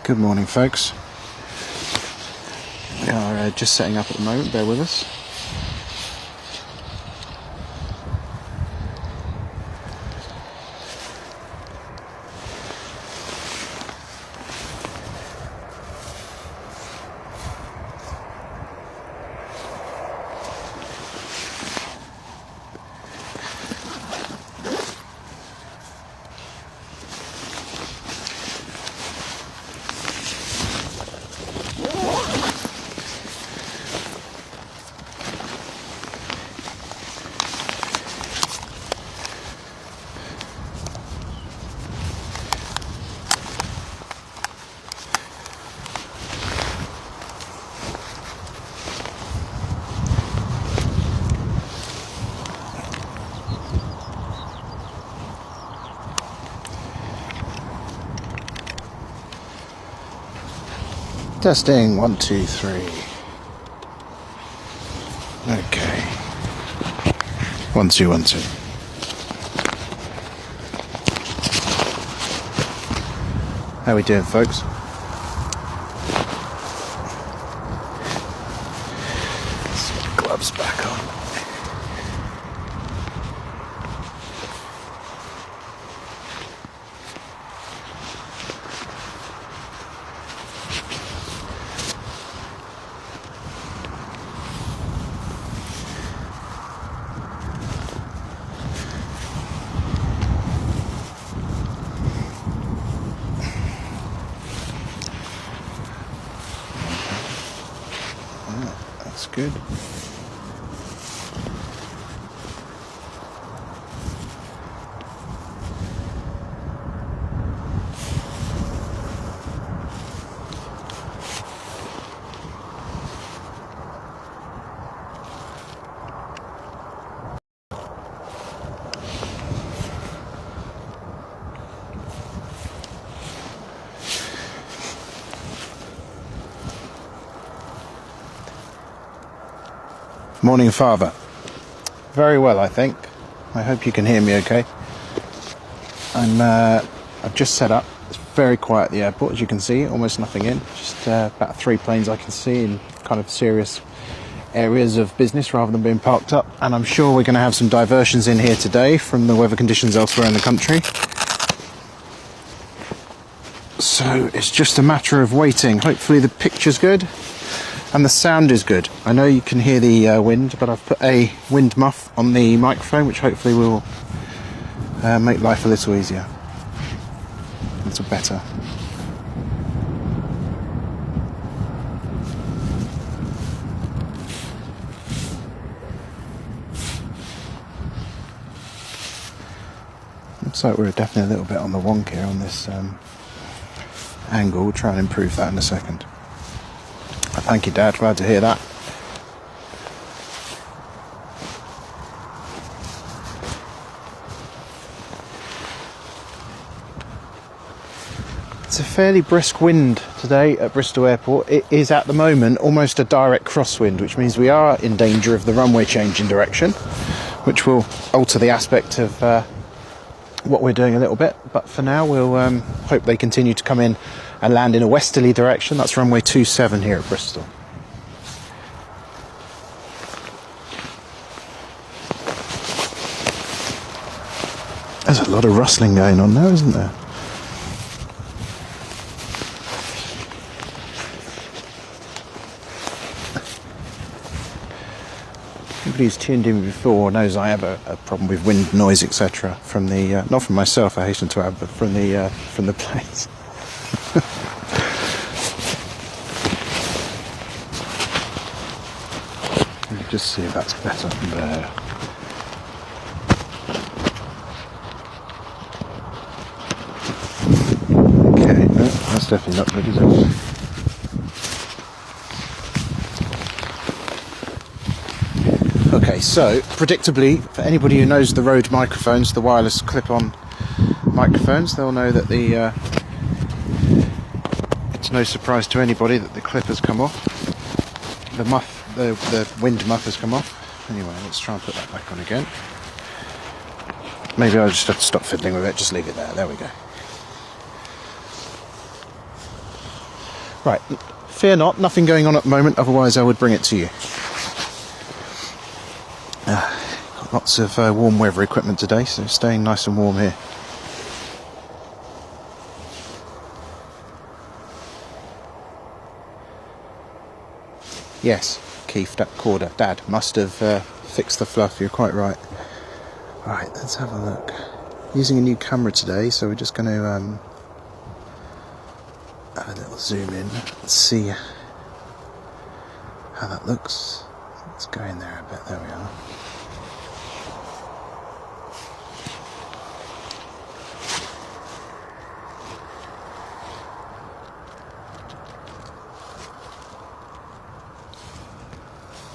Good morning, folks. We are just setting up at the moment, bear with us. Testing, 1, 2, 3. Okay. 1, 2, 1, 2. How we doing, folks? Let's get the gloves back on. That's good. Morning, Father. Very well, I think. I hope you can hear me okay. I've just set up. It's very quiet at the airport, as you can see. Almost nothing in. Just about 3 planes I can see in kind of serious areas of business rather than being parked up. And I'm sure we're going to have some diversions in here today from the weather conditions elsewhere in the country. So it's just a matter of waiting. Hopefully the picture's good. And the sound is good. I know you can hear the wind, but I've put a wind muff on the microphone, which hopefully will make life a little easier. A little better. Looks like we're definitely a little bit on the wonk here on this angle. We'll try and improve that in a second. Thank you, Dad. Glad to hear that. It's a fairly brisk wind today at Bristol Airport. It is at the moment almost a direct crosswind, which means we are in danger of the runway change in direction, which will alter the aspect of what we're doing a little bit. But for now, we'll hope they continue to come in and land in a westerly direction. That's runway 27 here at Bristol. There's a lot of rustling going on now, isn't there? Anybody who's tuned in before knows I have a problem with wind noise, etc. From the not from myself, I hasten to add, but from the planes. Just see if that's better there. Okay, no, that's definitely not good, is it? Okay, so predictably, for anybody who knows the Rode microphones, the wireless clip-on microphones, they'll know that it's no surprise to anybody that the clip has come off. The wind muff has come off. Anyway, let's try and put that back on again. Maybe I'll just have to stop fiddling with it, just leave it there. There we go. Right, fear not, nothing going on at the moment, otherwise I would bring it to you. Got lots of warm weather equipment today, so staying nice and warm here. Yes, Keith, that Corder, Dad must have fixed the fluff, you're quite right. Right, let's have a look. Using a new camera today, so we're just going to have a little zoom in. Let's see how that looks. Let's go in there a bit, there we are.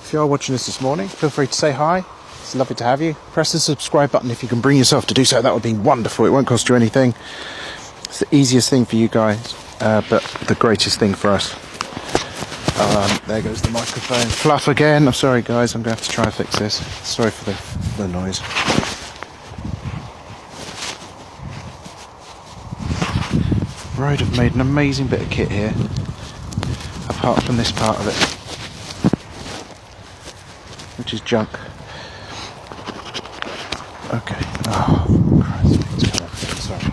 If you are watching this morning, feel free to say hi. It's lovely to have you. Press the subscribe button if you can bring yourself to do so. That would be wonderful. It won't cost you anything. It's the easiest thing for you guys, but the greatest thing for us. There goes the microphone. Fluff again. I'm sorry, guys. I'm going to have to try and fix this. Sorry for the noise. Rode have made an amazing bit of kit here, apart from this part of it, which is junk. Okay. Oh, Christ. It's come off. Sorry.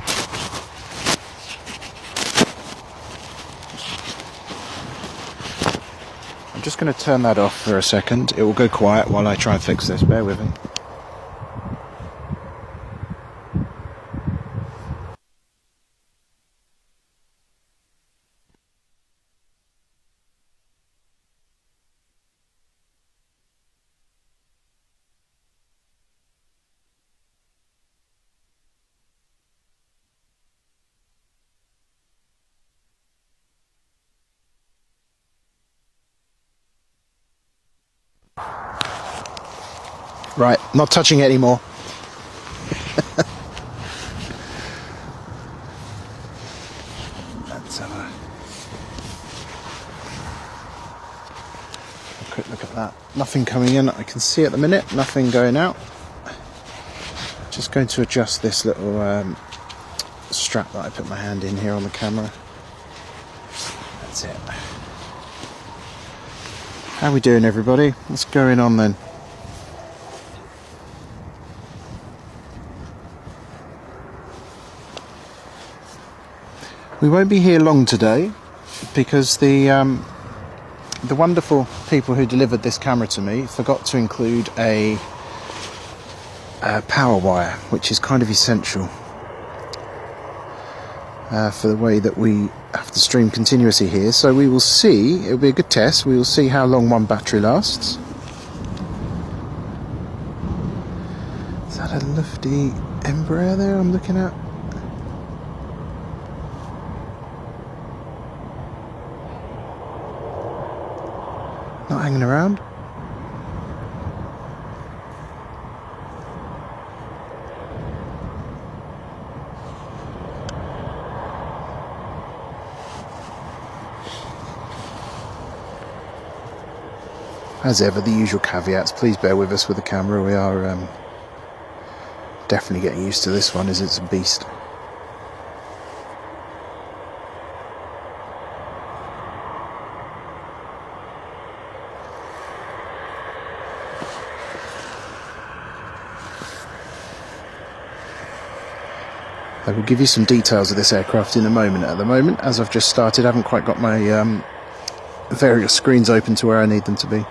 I'm just going to turn that off for a second. It will go quiet while I try and fix this. Bear with me. Right, not touching it anymore. Let's have a quick look at that. Nothing coming in, I can see at the minute, nothing going out. Just going to adjust this little strap that I put my hand in here on the camera. That's it. How we doing, everybody? What's going on then? We won't be here long today because the wonderful people who delivered this camera to me forgot to include a power wire, which is kind of essential for the way that we have to stream continuously here. So we will see, it'll be a good test, we will see how long one battery lasts. Is that a lofty Embraer there I'm looking at? Not hanging around. As ever, the usual caveats. Please bear with us with the camera. We are definitely getting used to this one, as it's a beast. I will give you some details of this aircraft in a moment. At the moment, as I've just started, I haven't quite got my various screens open to where I need them to be.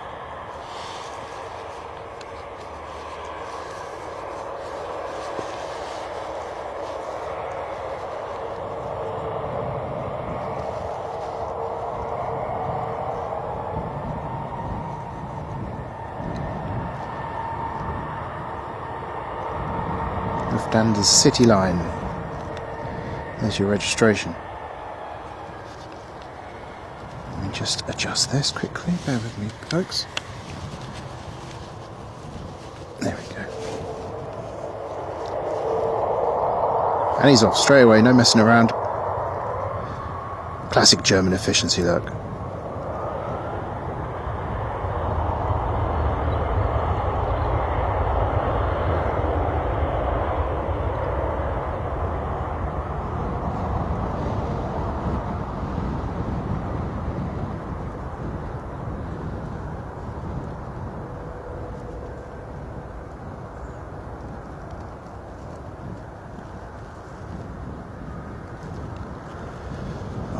Lufthansa's City Line. There's your registration. Let me just adjust this quickly. Bear with me, folks. There we go. And he's off straight away, no messing around. Classic German efficiency, look.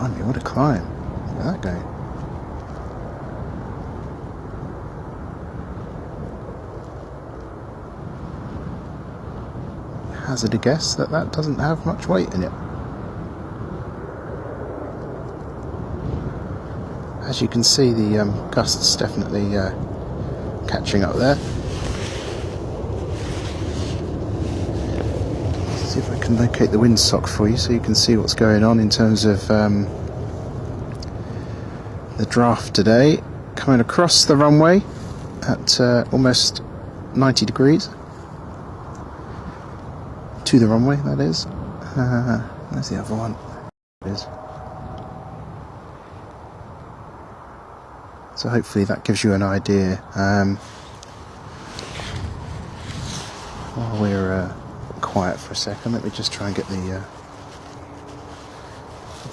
Blimey, what a climb. Look at that going. Hazard a guess that that doesn't have much weight in it. As you can see, the gust's definitely catching up there. Let's see if I can locate the windsock for you so you can see what's going on in terms of the draft today. Coming across the runway at almost 90 degrees. To the runway, that is. There's the other one. It is. So hopefully that gives you an idea. While we're quiet for a second, let me just try and get the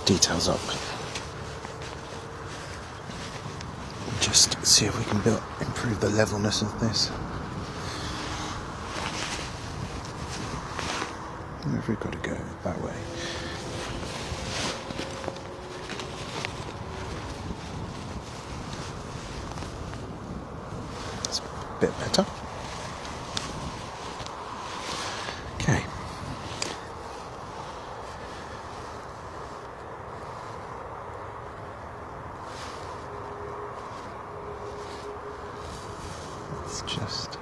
details up. Just see if we can improve the levelness of this. Where have we got to go? That way. That's a bit better. Okay. Let's just...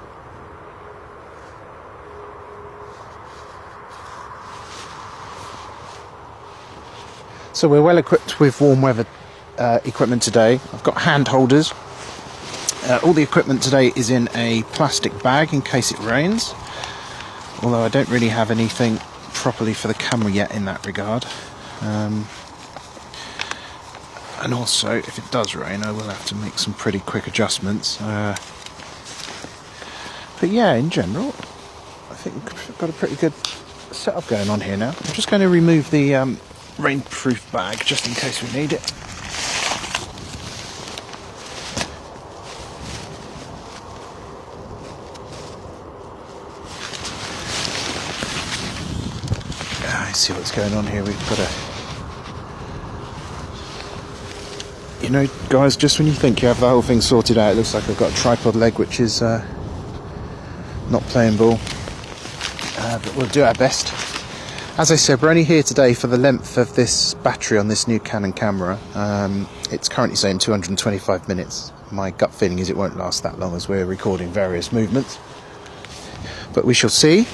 So we're well equipped with warm weather equipment today. I've got hand holders. All the equipment today is in a plastic bag in case it rains. Although I don't really have anything properly for the camera yet in that regard. And also, if it does rain, I will have to make some pretty quick adjustments. But yeah, in general, I think we've got a pretty good setup going on here now. I'm just going to remove the rainproof bag just in case we need it. I see what's going on here. We've got you know, guys, just when you think you have the whole thing sorted out, it looks like I've got a tripod leg which is not playing ball, but we'll do our best. As I said, we're only here today for the length of this battery on this new Canon camera. It's currently saying 225 minutes. My gut feeling is it won't last that long as we're recording various movements. But we shall see.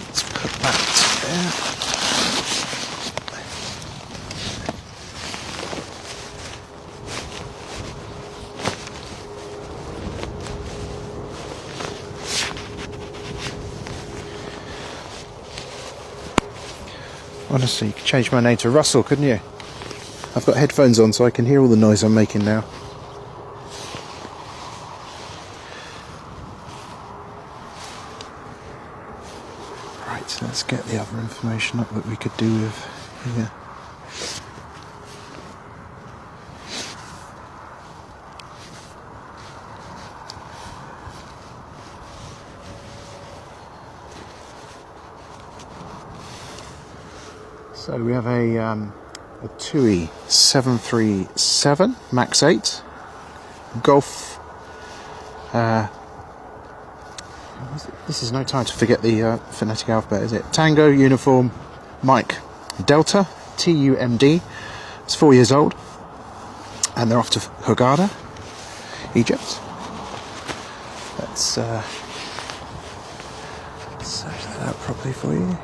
Let's put that there. Honestly, you could change my name to Russell, couldn't you? I've got headphones on so I can hear all the noise I'm making now. Right, so let's get the other information up that we could do with here. So we have a TUI 737 Max 8 Golf. This is no time to forget the phonetic alphabet, is it? Tango Uniform Mike Delta TUMD. It's 4 years old, and they're off to Hurghada, Egypt. Let's search that out properly for you.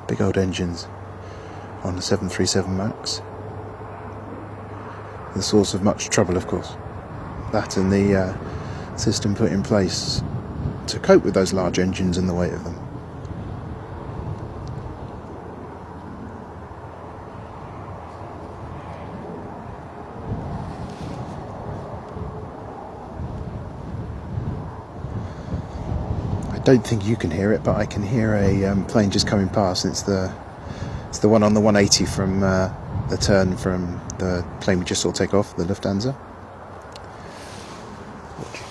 Big old engines on the 737 Max. The source of much trouble, of course. That and the system put in place to cope with those large engines and the weight of them. I don't think you can hear it, but I can hear a plane just coming past. It's the one on the 180 from the the turn from the plane we just saw take off, the Lufthansa.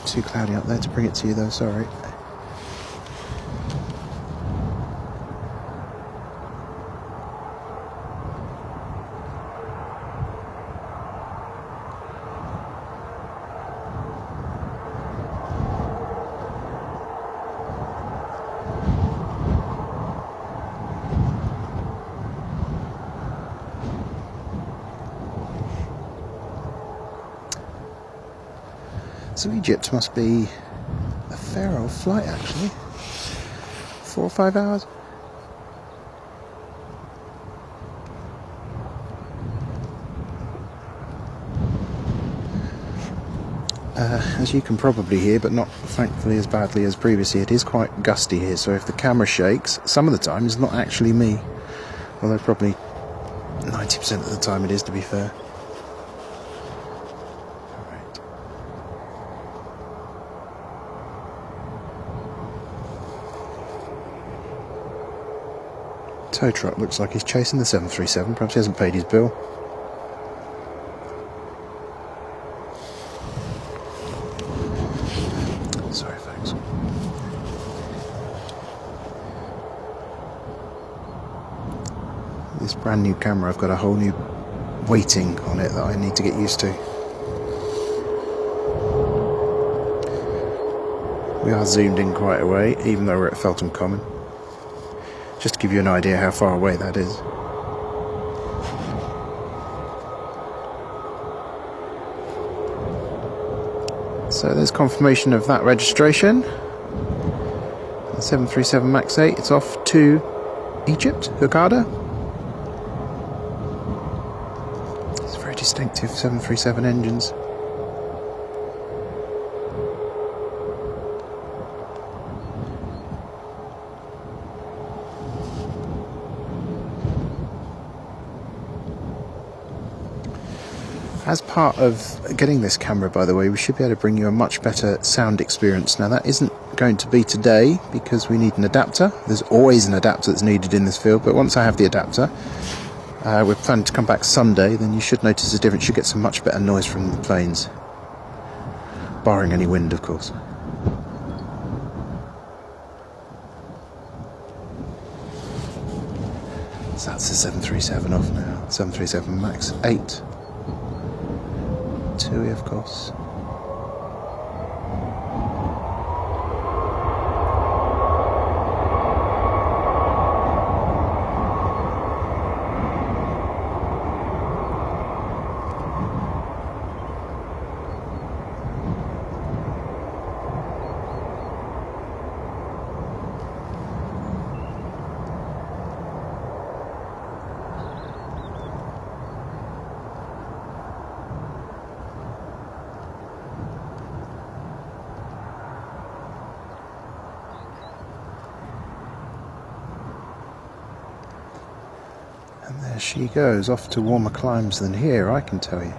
Too cloudy up there to bring it to you though, sorry. So Egypt must be a fair old flight actually. 4 or 5 hours. As you can probably hear, but not thankfully as badly as previously, it is quite gusty here, so if the camera shakes, some of the time it's not actually me. Although probably 90% of the time it is, to be fair. Tow truck looks like he's chasing the 737, perhaps he hasn't paid his bill. Sorry folks. This brand new camera, I've got a whole new weighting on it that I need to get used to. We are zoomed in quite a way, even though we're at Feltham Common. Just to give you an idea how far away that is. So there's confirmation of that registration. The 737 MAX 8, it's off to Egypt, Hurghada. It's very distinctive 737 engines. As part of getting this camera, by the way, we should be able to bring you a much better sound experience. Now that isn't going to be today because we need an adapter. There's always an adapter that's needed in this field, but once I have the adapter, we're planning to come back Sunday, then you should notice a difference. You should get some much better noise from the planes. Barring any wind, of course. So that's the 737 off now. 737 MAX 8. TUI, of course. And there she goes, off to warmer climes than here, I can tell you.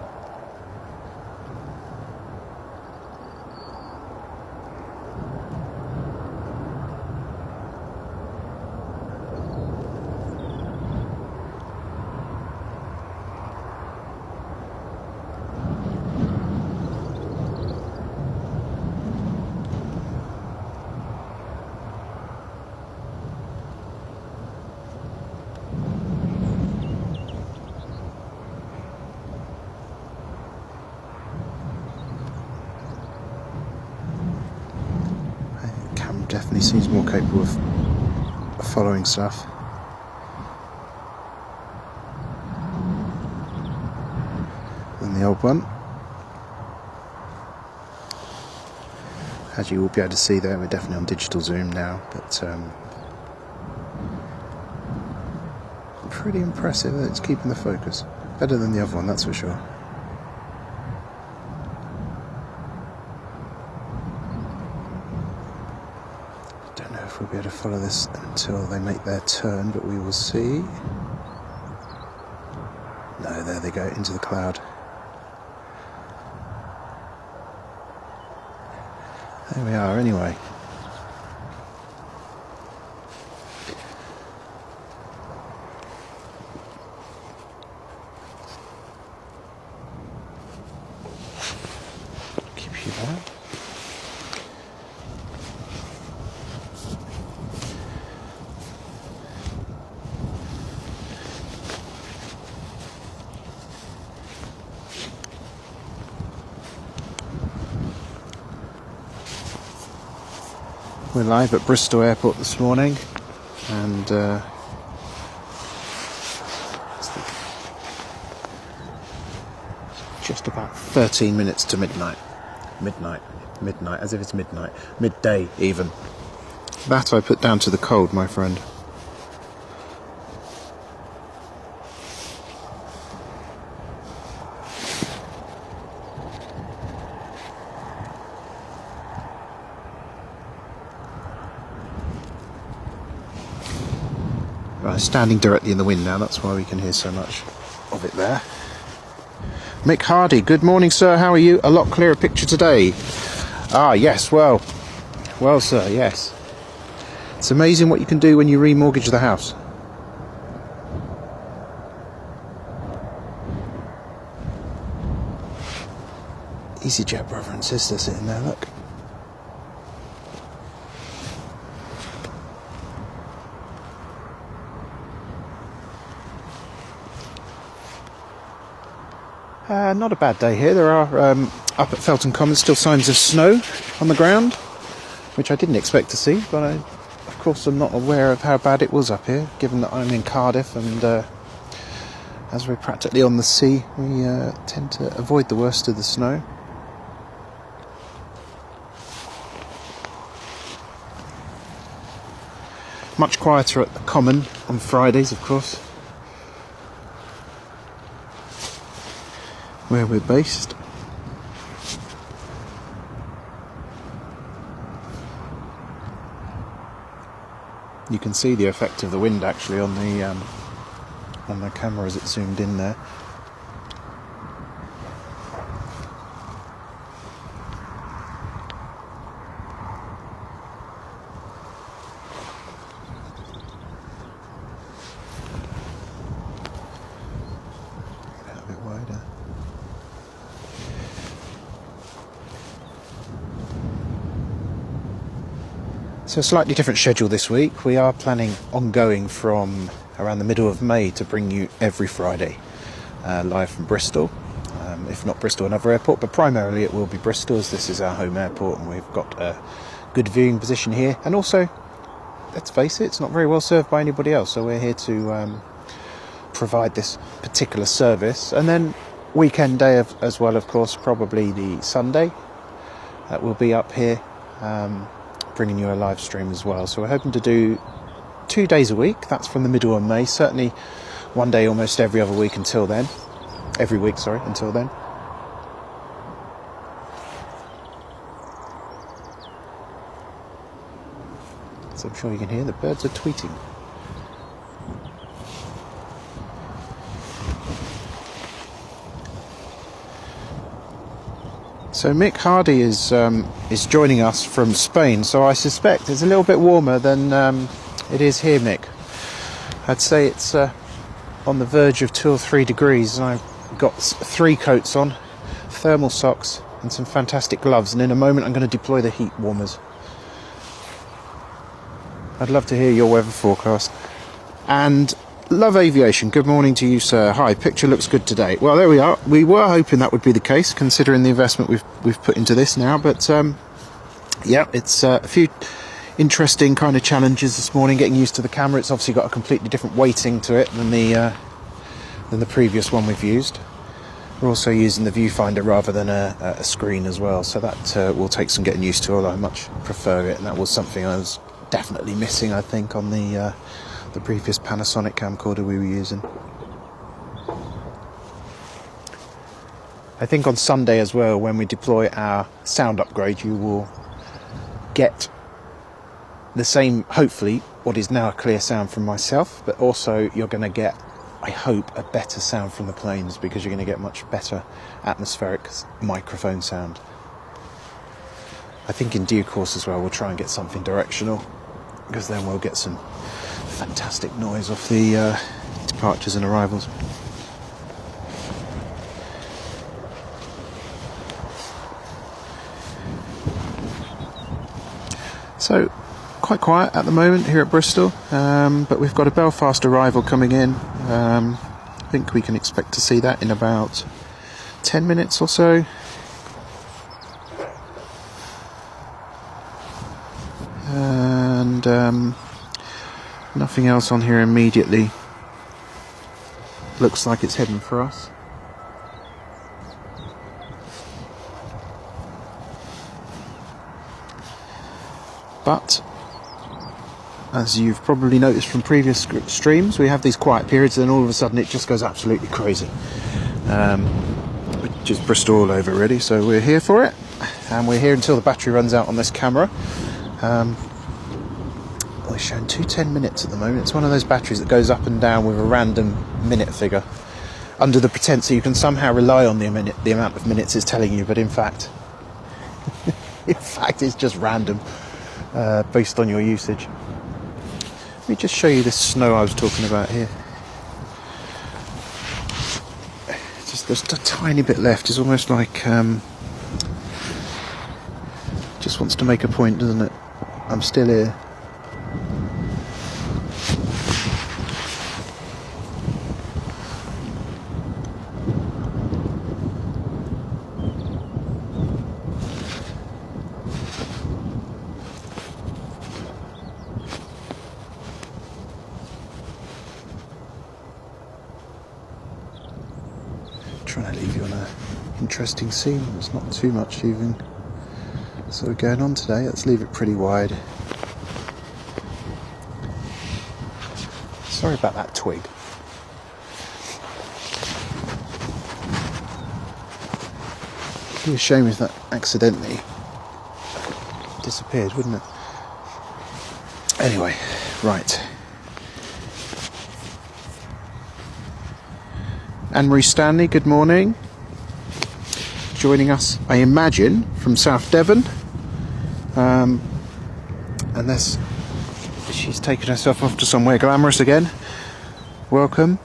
Definitely seems more capable of following stuff. Than the old one. As you will be able to see there, we're definitely on digital zoom now, but pretty impressive that it's keeping the focus. Better than the other one, that's for sure. We'll be able to follow this until they make their turn, but we will see. No, there they go, into the cloud. There we are, anyway. there. We're live at Bristol Airport this morning, and just about 13 minutes to midnight, as if it's midnight, midday even. That I put down to the cold, my friend. Right, standing directly in the wind now, that's why we can hear so much of it there. Mick Hardy, good morning sir, how are you? A lot clearer picture today. Ah yes, well sir, yes. It's amazing what you can do when you remortgage the house. EasyJet brother and sister sitting there, look. Not a bad day here. There are, up at Felton Common, still signs of snow on the ground, which I didn't expect to see, but I, of course, I'm not aware of how bad it was up here, given that I'm in Cardiff, and as we're practically on the sea, we tend to avoid the worst of the snow. Much quieter at the Common on Fridays, of course, where we're based. You can see the effect of the wind actually on the camera as it zoomed in there. A bit wider. So a slightly different schedule this week. We are planning on going from around the middle of May to bring you every Friday live from Bristol. If not Bristol, another airport, but primarily it will be Bristol, as this is our home airport and we've got a good viewing position here. And also, let's face it, it's not very well served by anybody else, so we're here to provide this particular service. And then weekend day as well, of course, probably the Sunday, we'll be up here bringing you a live stream as well. So we're hoping to do 2 days a week. That's from the middle of May, certainly one day almost every other week until then. Every week, sorry, until then. So I'm sure you can hear the birds are tweeting. So Mick Hardy is joining us from Spain, so I suspect it's a little bit warmer than it is here, Mick. I'd say it's on the verge of 2 or 3 degrees, and I've got 3 coats on, thermal socks and some fantastic gloves, and in a moment I'm going to deploy the heat warmers. I'd love to hear your weather forecast. And Love Aviation, good morning to you, sir. Hi, picture looks good today. Well, there we are. We were hoping that would be the case, considering the investment we've put into this now. But yeah, it's a few interesting kind of challenges this morning. Getting used to the camera. It's obviously got a completely different weighting to it than the previous one we've used. We're also using the viewfinder rather than a screen as well, so that will take some getting used to. Although I much prefer it, and that was something I was definitely missing, I think, on the previous Panasonic camcorder we were using. I think on Sunday as well, when we deploy our sound upgrade, you will get the same, hopefully, what is now a clear sound from myself, but also you're going to get, I hope, a better sound from the planes, because you're going to get much better atmospheric microphone sound. I think in due course as well we'll try and get something directional, because then we'll get some fantastic noise off the departures and arrivals. So, quite quiet at the moment here at Bristol, but we've got a Belfast arrival coming in. I think we can expect to see that in about 10 minutes or so. And nothing else on here immediately. Looks like it's heading for us. But as you've probably noticed from previous streams, we have these quiet periods and all of a sudden it just goes absolutely crazy. Which is Bristol all over really, so we're here for it, and we're here until the battery runs out on this camera. We're showing 2:10 minutes at the moment. It's one of those batteries that goes up and down with a random minute figure, under the pretense that you can somehow rely on the amount of minutes it's telling you, but in fact it's just random, based on your usage. Let me just show you this snow I was talking about here. There's a tiny bit left. It's almost like just wants to make a point, doesn't it? I'm still here. Trying to leave you on an interesting scene. There's not too much even sort of going on today. Let's leave it pretty wide. Sorry about that twig. It'd be a shame if that accidentally disappeared, wouldn't it? Anyway, right. Anne-Marie Stanley, good morning. Joining us, I imagine, from South Devon. Unless she's taken herself off to somewhere glamorous again. Welcome.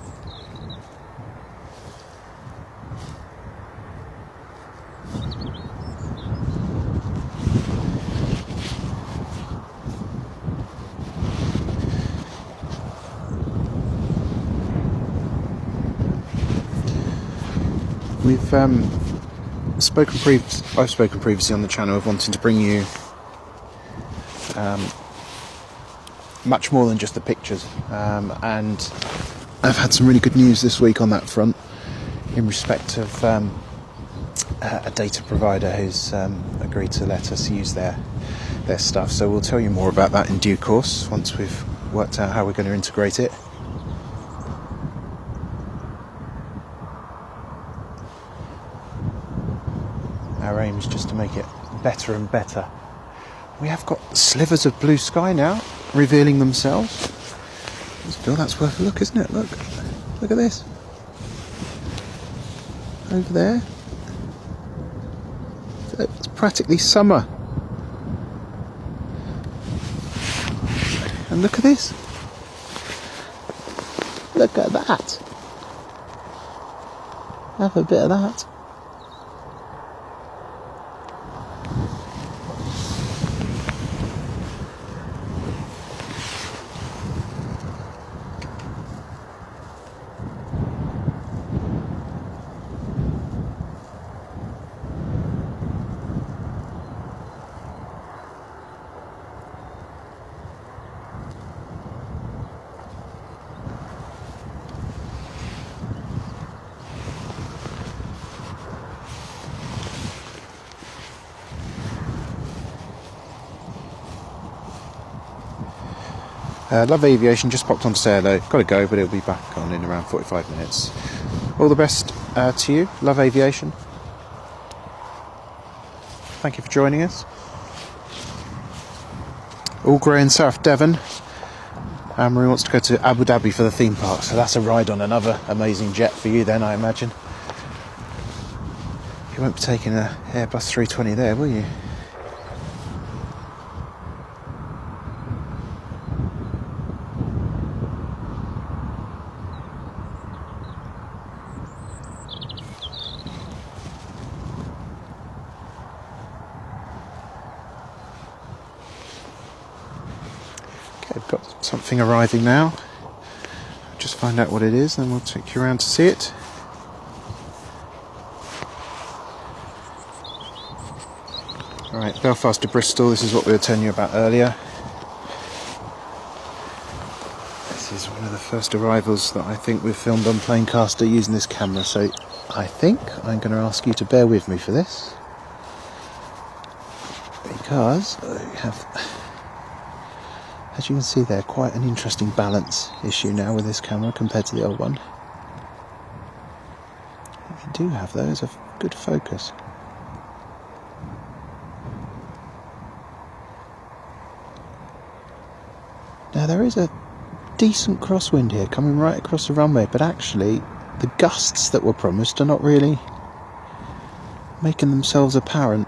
We've I've spoken previously on the channel of wanting to bring you much more than just the pictures, and I've had some really good news this week on that front in respect of a data provider who's agreed to let us use their stuff. So we'll tell you more about that in due course once we've worked out how we're going to integrate it. Our aim is just to make it better and better. We have got slivers of blue sky now revealing themselves. I feel that's worth a look, isn't it? Look at this. Over there. It's practically summer. And look at this. Look at that. Have a bit of that. Love Aviation just popped on to say hello. Got to go, but it'll be back on in around 45 minutes. All the best to you, Love Aviation. Thank you for joining us. All grey in South Devon. Marie wants to go to Abu Dhabi for the theme park, so that's a ride on another amazing jet for you then, I imagine. You won't be taking an Airbus 320 there, will you? Okay, we've got something arriving now. Just find out what it is, then we'll take you around to see it. Alright, Belfast to Bristol, this is what we were telling you about earlier. This is one of the first arrivals that I think we've filmed on Planecaster using this camera, so I think I'm going to ask you to bear with me for this. Because we have, as you can see there, quite an interesting balance issue now with this camera compared to the old one. What we do have though is a good focus. Now there is a decent crosswind here coming right across the runway, but actually the gusts that were promised are not really making themselves apparent.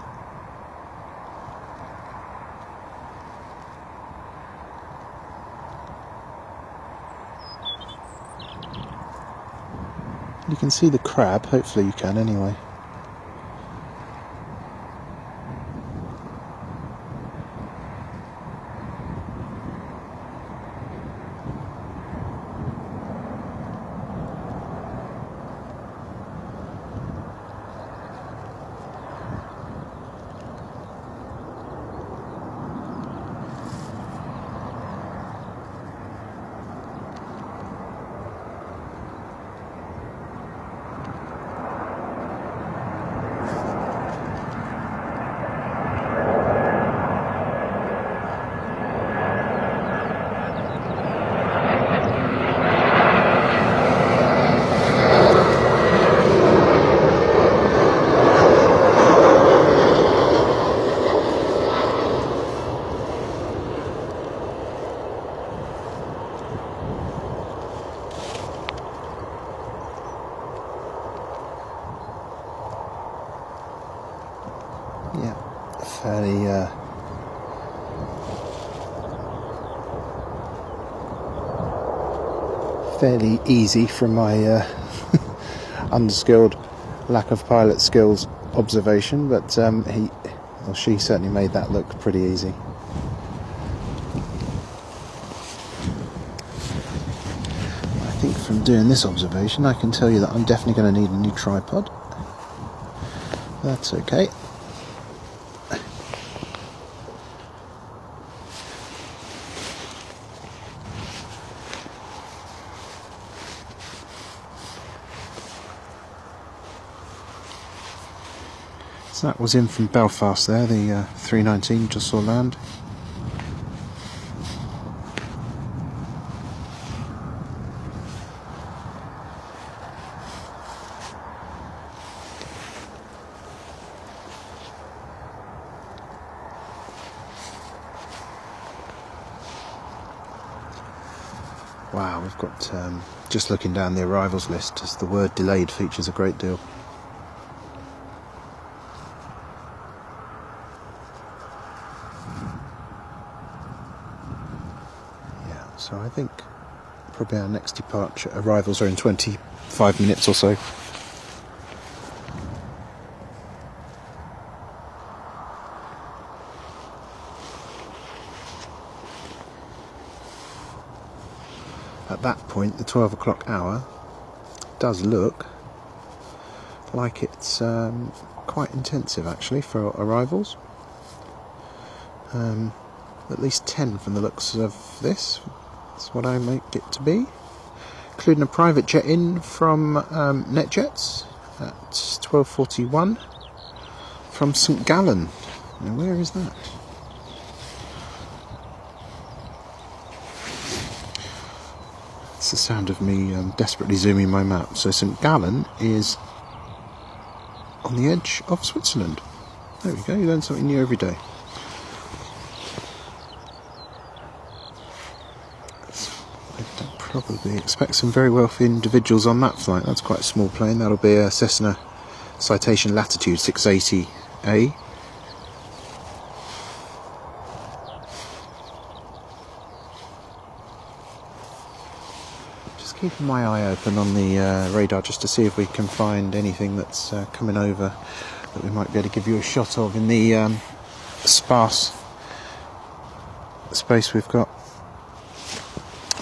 You can see the crab, hopefully you can anyway. Yeah, fairly easy from my unskilled lack of pilot skills observation, but he or she certainly made that look pretty easy. I think from doing this observation I can tell you that I'm definitely going to need a new tripod. That's okay. So that was in from Belfast there, the 319 just saw land. Wow, we've got, just looking down the arrivals list, just the word delayed features a great deal. Yeah, so I think probably our next departure, arrivals are in 25 minutes or so. At that point, the 12 o'clock hour does look like it's quite intensive actually for arrivals. At least 10 from the looks of this. That's what I make it to be. Including a private jet in from NetJets at 12:41 from St Gallen. Now where is that? It's the sound of me desperately zooming my map. So St Gallen is on the edge of Switzerland. There we go, you learn something new every day. I'd probably expect some very wealthy individuals on that flight. That's quite a small plane. That'll be a Cessna Citation Latitude 680A. Keeping my eye open on the radar just to see if we can find anything that's coming over that we might be able to give you a shot of in the sparse space we've got.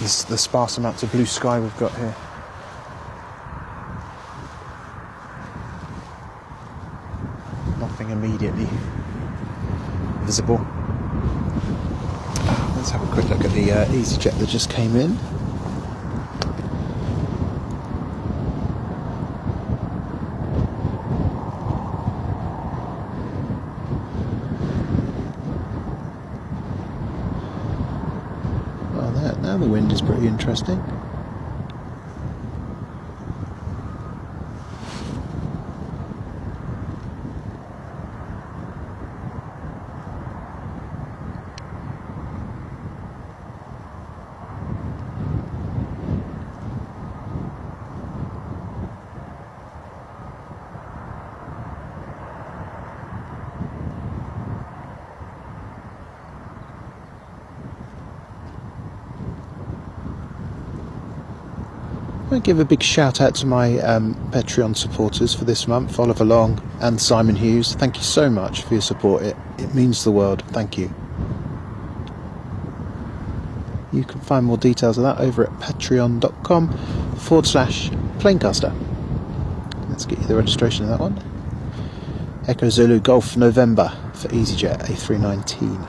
the sparse amounts of blue sky we've got here. Nothing immediately visible. Let's have a quick look at the EasyJet that just came in. Well, now the wind is pretty interesting. I want to give a big shout out to my Patreon supporters for this month, Oliver Long and Simon Hughes. Thank you so much for your support. It means the world. Thank you. You can find more details of that over at patreon.com/Planecaster. Let's get you the registration of that one. Echo Zulu Golf November for EasyJet A319.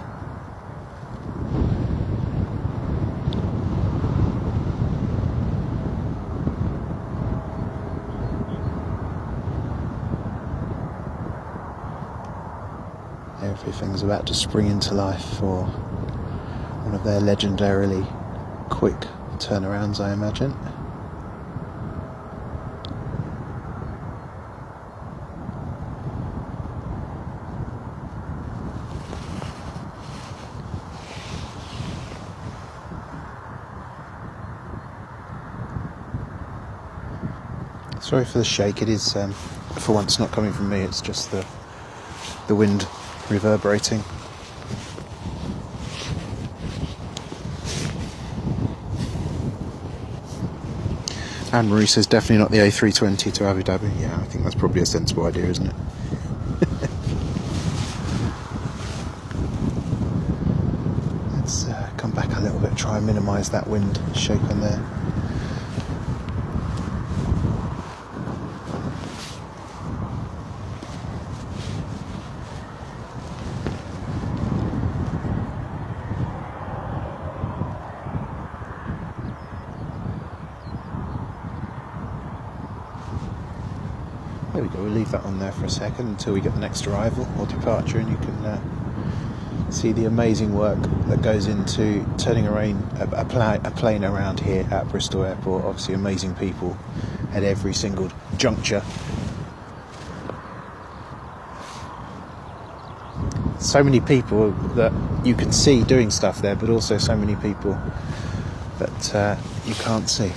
Everything's about to spring into life for one of their legendarily quick turnarounds, I imagine. Sorry for the shake, it is for once not coming from me, it's just the wind reverberating. Anne Marie says definitely not the A320 to Abu Dhabi. Yeah, I think that's probably a sensible idea, isn't it? Let's come back a little bit, try and minimise that wind shake on there. There we go, we'll leave that on there for a second until we get the next arrival or departure, and you can see the amazing work that goes into turning a plane around here at Bristol Airport. Obviously amazing people at every single juncture. So many people that you can see doing stuff there, but also so many people that you can't see.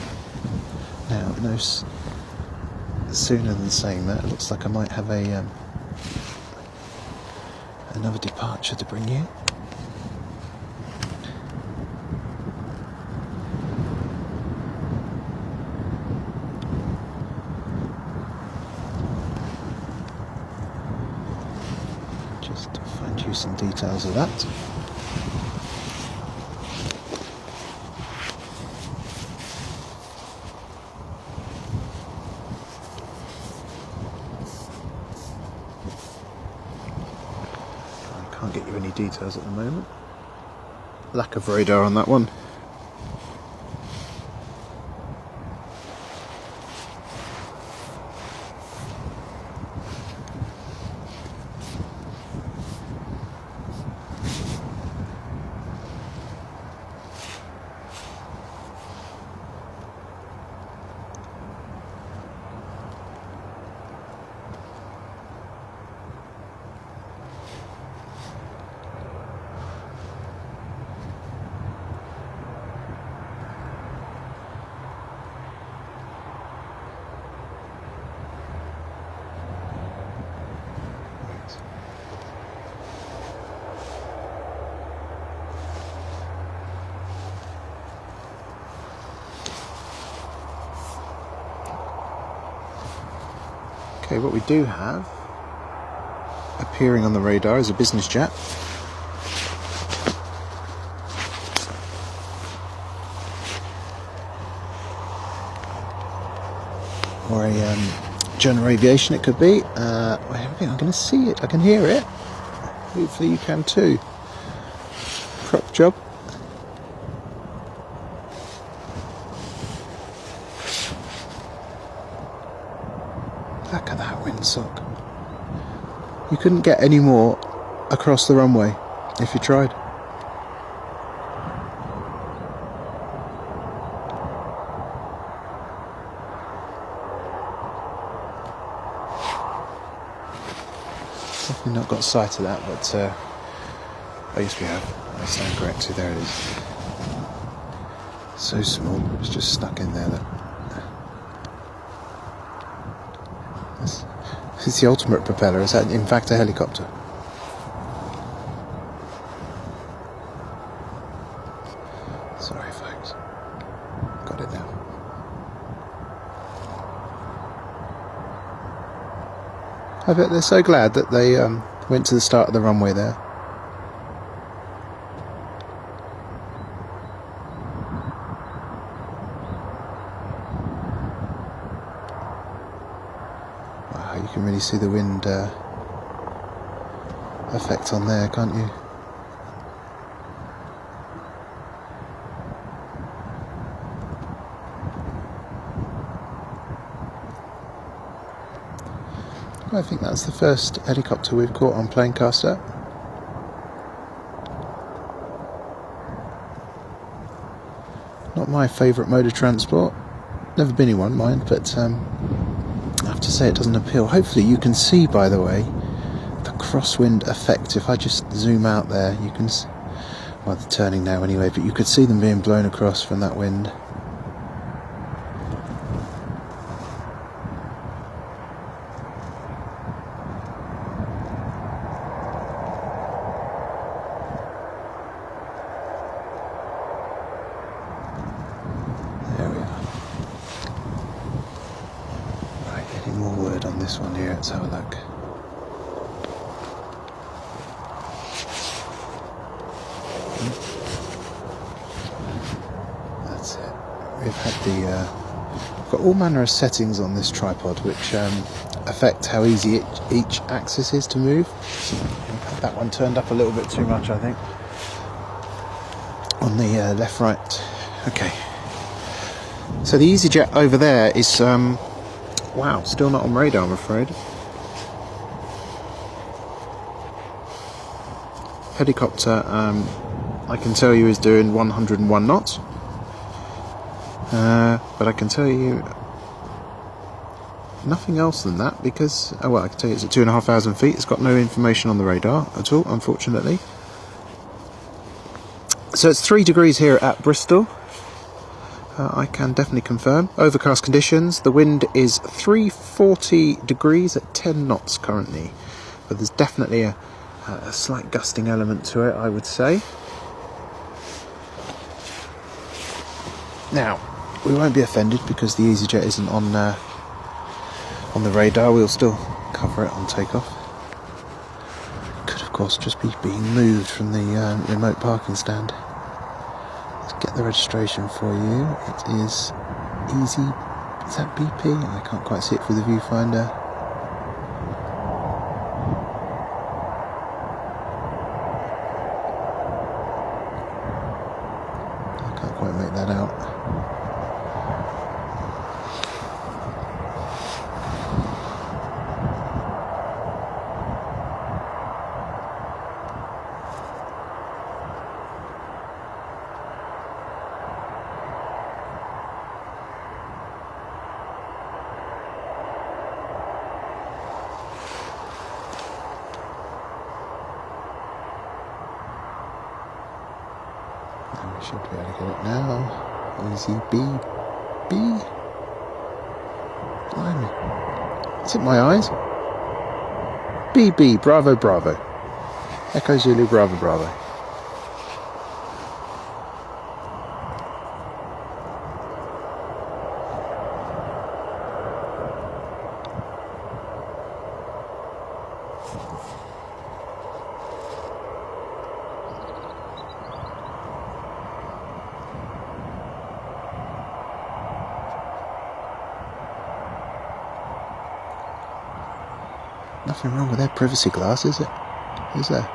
Now, no sooner than saying that, it looks like I might have another departure to bring you. Just to find you some details of that. Can't get you any details at the moment. Lack of radar on that one. Okay, what we do have appearing on the radar is a business jet. general aviation it could be. I think I'm going to see it. I can hear it. Hopefully you can too. Prop job. Look at that windsock. You couldn't get any more across the runway if you tried. Definitely not got sight of that, but I guess we have. I stand corrected. There it is. So small. It's just stuck in there. It's the ultimate propeller. Is that in fact a helicopter? Sorry, folks. Got it now. I bet they're so glad that they went to the start of the runway there. Wow, you can really see the wind effect on there, can't you? I think that's the first helicopter we've caught on Planecaster. Not my favourite mode of transport. Never been in one, mind, but I have to say it doesn't appeal. Hopefully you can see, by the way, the crosswind effect. If I just zoom out there, you can see, well, they're turning now anyway, but you could see them being blown across from that wind. This one here, let's have a look. That's it. We've had we've got all manner of settings on this tripod which affect how easy each axis is to move. So we've had that one turned up a little bit too much, I think. On the left, right. Okay. So the EasyJet over there is wow, still not on radar, I'm afraid. Helicopter, I can tell you is doing 101 knots. But I can tell you nothing else than that because, oh well, I can tell you it's at 2,500 feet. It's got no information on the radar at all, unfortunately. So it's 3 degrees here at Bristol. I can definitely confirm. Overcast conditions. The wind is 340 degrees at 10 knots currently. But there's definitely a slight gusting element to it, I would say. Now, we won't be offended because the EasyJet isn't on the radar. We'll still cover it on takeoff. Could, of course, just be being moved from the remote parking stand. Get the registration for you. It is easy. Is that BP? I can't quite see it through the viewfinder. I can't quite make that out. We should be able to get it now. Easy B. Blimey. Is it my eyes? BB, Bravo, Bravo. Echo Zulu, Bravo, Bravo. Nothing wrong with their privacy glass, is it? Is there?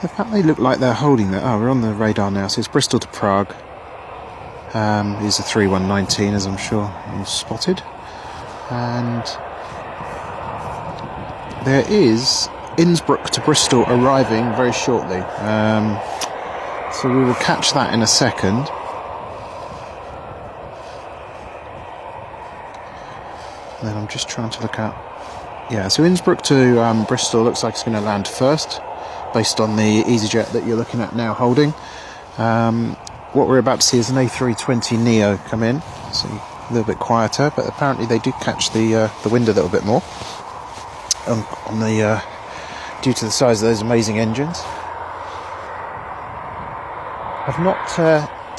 The fact they look like they're holding that. Oh, we're on the radar now, so it's Bristol to Prague. Is a 3119, as I'm sure you've spotted. And there is Innsbruck to Bristol arriving very shortly. So we will catch that in a second. And then I'm just trying to look at... Yeah, so Innsbruck to Bristol looks like it's going to land first, based on the EasyJet that you're looking at now holding. What we're about to see is an A320neo come in, so a little bit quieter, but apparently they do catch the wind a little bit more on the due to the size of those amazing engines. I've not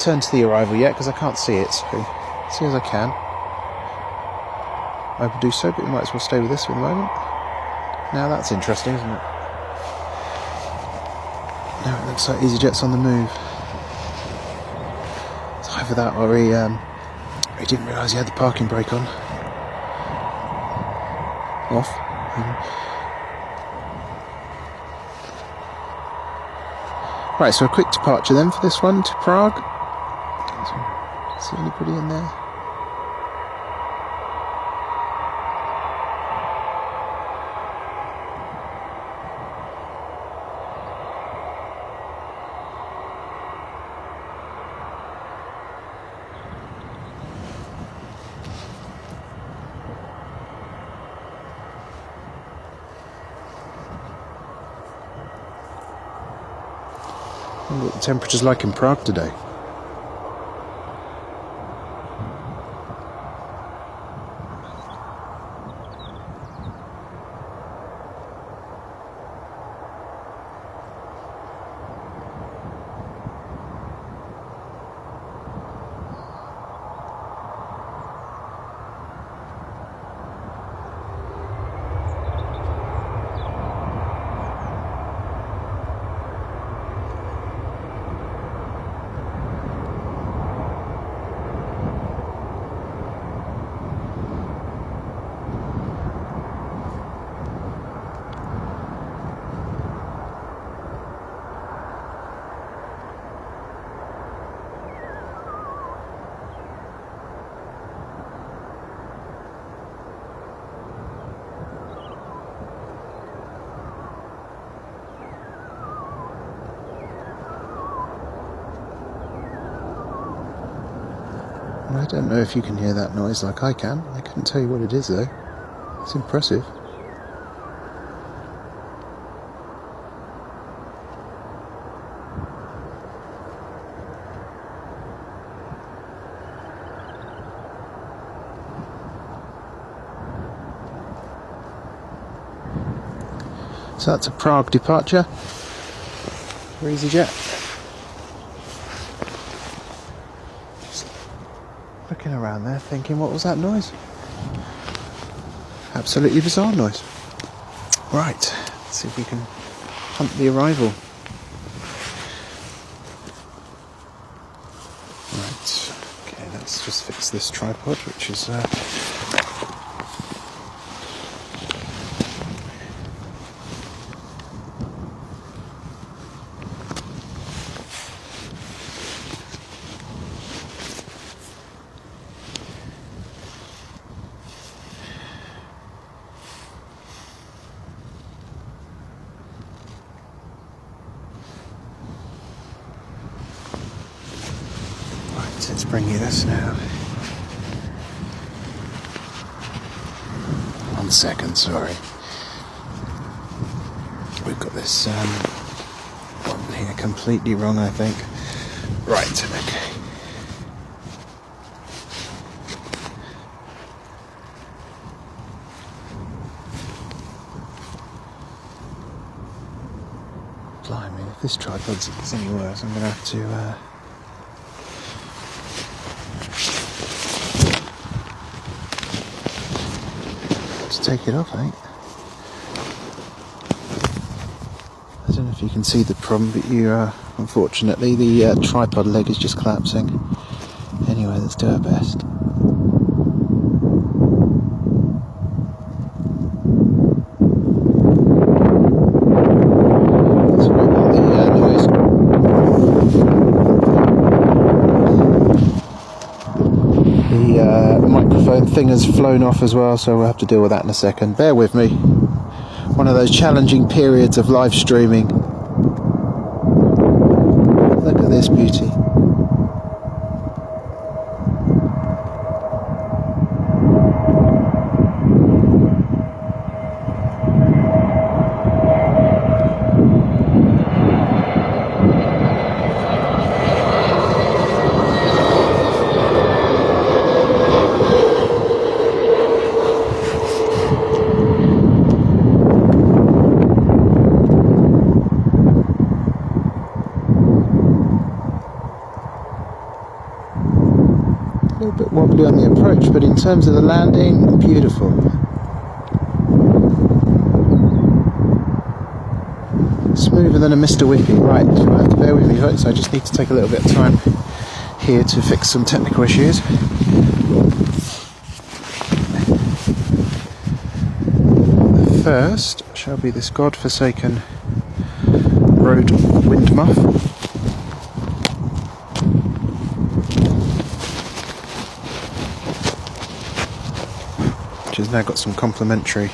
turned to the arrival yet because I can't see it, so as soon as I can I will do so, but we might as well stay with this for the moment. Now that's interesting, isn't it? Now it looks like EasyJet's on the move. It's either that or he didn't realise he had the parking brake on. Off. Right, so a quick departure then for this one to Prague. See anybody in there? I wonder what the temperature's like in Prague today. I don't know if you can hear that noise like I can. I couldn't tell you what it is though. It's impressive. So that's a Prague departure for EasyJet. Looking around there thinking, what was that noise? Absolutely bizarre noise. Right, let's see if we can hunt the arrival. Right, okay, let's just fix this tripod, which is let's bring you this now. 1 second, sorry. We've got this one here completely wrong, I think. Right, okay. Blimey, if this tripod's any worse, I'm going to have to to take it off, I think. I don't know if you can see the problem, but unfortunately the tripod leg is just collapsing. Anyway, let's do our best. Let's work on the noise. The microphone thing has flown off as well, so we'll have to deal with that in a second. Bear with me. One of those challenging periods of live streaming. Look at this beauty. A little bit wobbly on the approach, but in terms of the landing, beautiful. Smoother than a Mr. Whippy. Right, you'll have to bear with me folks, I just need to take a little bit of time here to fix some technical issues. The first shall be this godforsaken road wind muff. Which has now got some complementary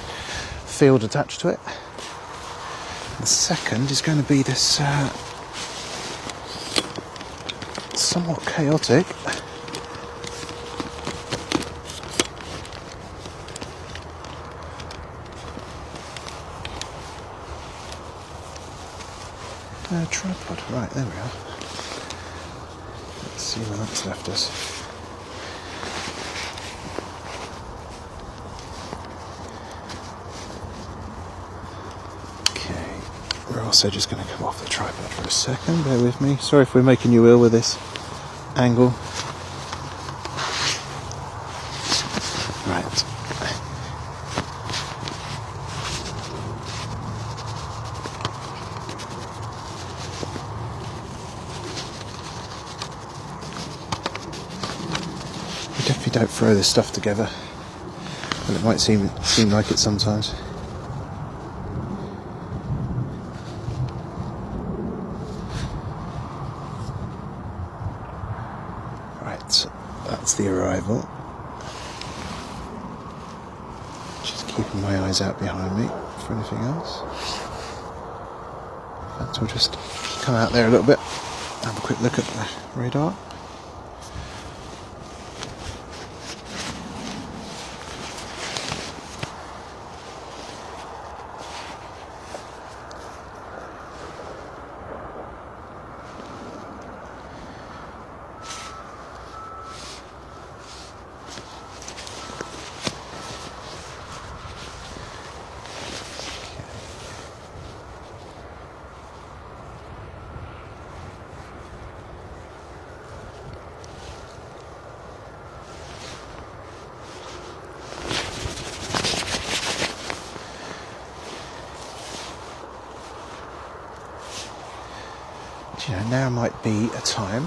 field attached to it. The second is going to be this somewhat chaotic tripod. Right, there we are. Let's see where that's left us. We're also just going to come off the tripod for a second, bear with me. Sorry if we're making you ill with this angle. Right. You definitely don't throw this stuff together. Well, it might seem like it sometimes. That's the arrival. Just keeping my eyes out behind me for anything else. In fact, we'll just come out there a little bit, have a quick look at the radar. You know, now might be a time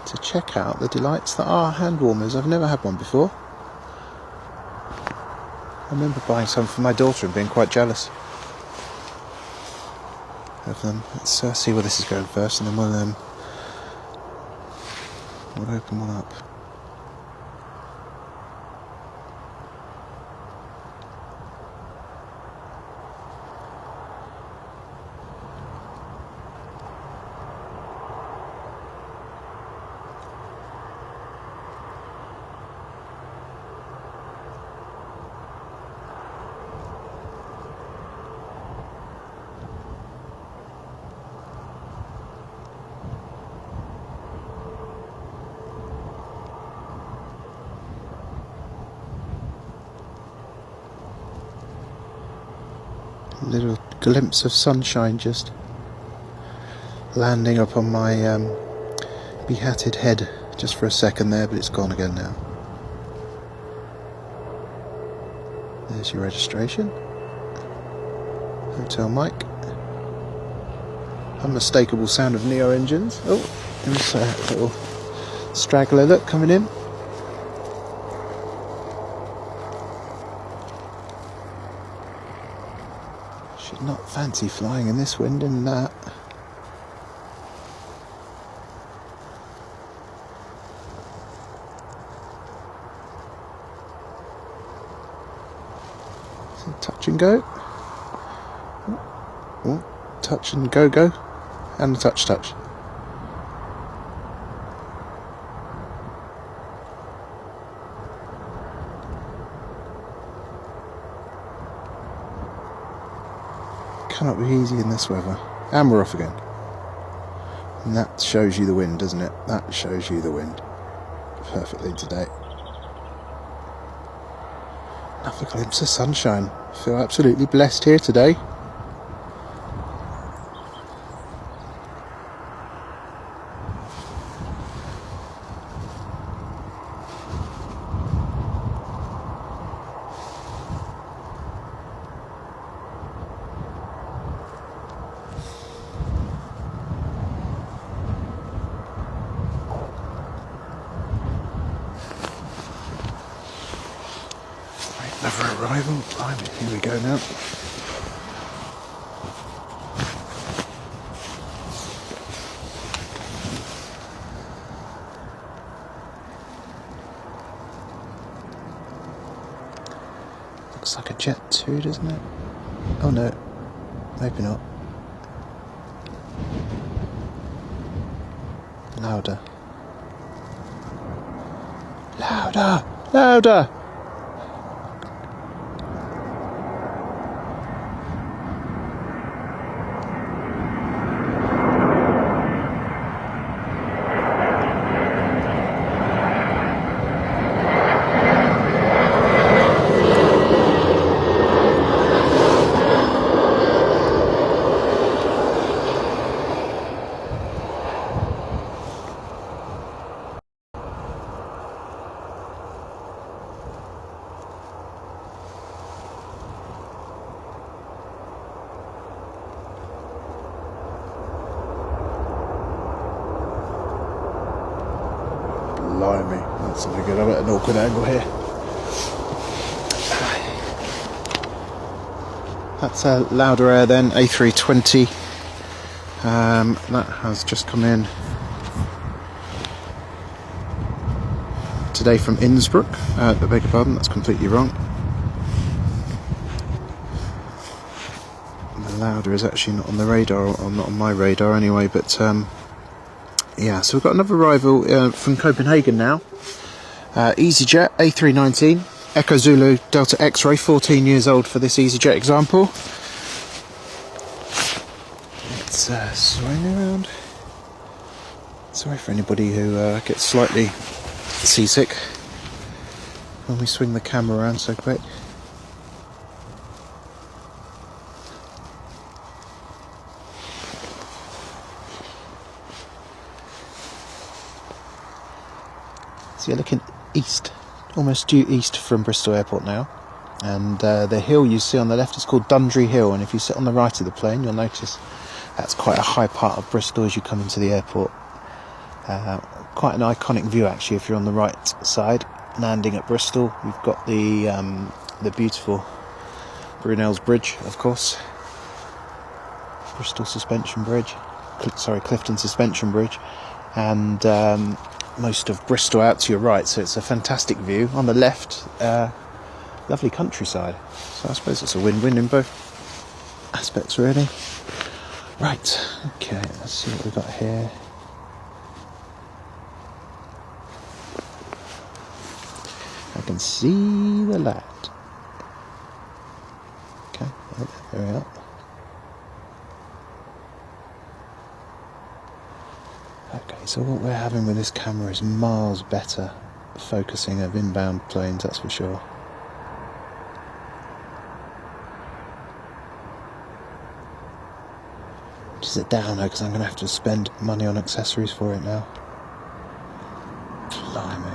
to check out the delights that are hand warmers. I've never had one before. I remember buying some for my daughter and being quite jealous of them. Let's see where this is going first, and then we'll open one up. A little glimpse of sunshine just landing upon my behatted head just for a second there, but it's gone again now. There's your registration. Hotel Mike. Unmistakable sound of Neo engines. Oh, there's a little straggler look coming in. Should not fancy flying in this wind and that. So touch and go. Oh, touch and go go. And a touch touch. Cannot be easy in this weather. And we're off again. And that shows you the wind, doesn't it? That shows you the wind perfectly today. Another glimpse of sunshine. I feel absolutely blessed here today. Another arrival. Here we go now. Looks like a jet too, doesn't it? Oh no, maybe not. Louder. Louder! Louder! Blimey, that's something good. I'm at an awkward angle here. That's a louder air then, A320. That has just come in today from Innsbruck. I beg your pardon, that's completely wrong. The louder is actually not on the radar, or not on my radar anyway, but yeah, so we've got another arrival from Copenhagen now. EasyJet A319, Echo Zulu Delta X-Ray, 14 years old for this EasyJet example. Let's swing around. Sorry for anybody who gets slightly seasick when we swing the camera around so quick. So you're looking east, almost due east from Bristol Airport now, and the hill you see on the left is called Dundry Hill, and if you sit on the right of the plane you'll notice that's quite a high part of Bristol as you come into the airport. Quite an iconic view actually if you're on the right side, landing at Bristol. You've got the beautiful Brunel's Bridge, of course, Bristol Suspension Bridge, Clifton Suspension Bridge, and most of Bristol out to your right, so it's a fantastic view. On the left, lovely countryside. So I suppose it's a win-win in both aspects, really. Right, okay, let's see what we've got here. I can see the light. Okay, there we are. Okay, so what we're having with this camera is miles better focusing of inbound planes, that's for sure. Is it down though, because I'm going to have to spend money on accessories for it now. Blimey.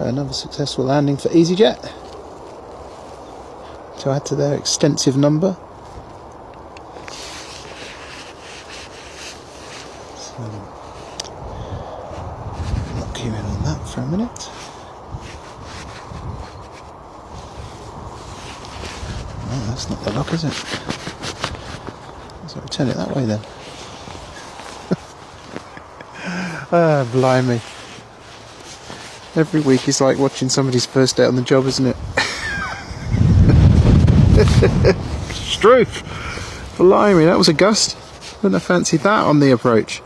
another successful landing for EasyJet to add to their extensive number. So, lock you in on that for a minute. Oh, that's not the lock, is it? So I'll turn it that way then. Ah, blimey. Every week is like watching somebody's first day on the job, isn't it? Struth! Blimey, that was a gust. Wouldn't have fancied that on the approach.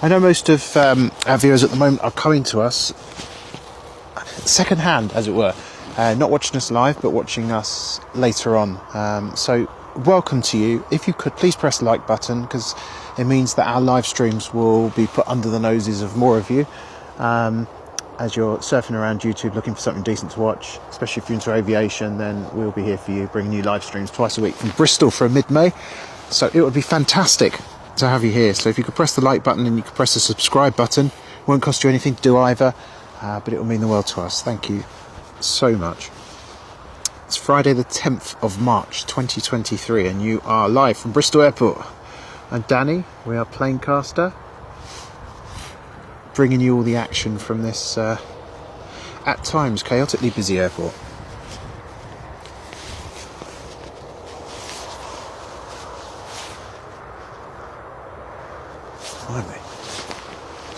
I know most of our viewers at the moment are coming to us second hand, as it were. Not watching us live, but watching us later on. So welcome to you. If you could please press the like button, because it means that our live streams will be put under the noses of more of you as you're surfing around YouTube looking for something decent to watch. Especially if you're into aviation, then we'll be here for you, bringing you live streams twice a week from Bristol from mid-May. So it would be fantastic to have you here. So if you could press the like button and you could press the subscribe button, it won't cost you anything to do either, but it will mean the world to us. Thank you so much. It's Friday the 10th of March 2023 and you are live from Bristol Airport. I'm Danny, we are Planecaster, bringing you all the action from this at times chaotically busy airport. Blimey.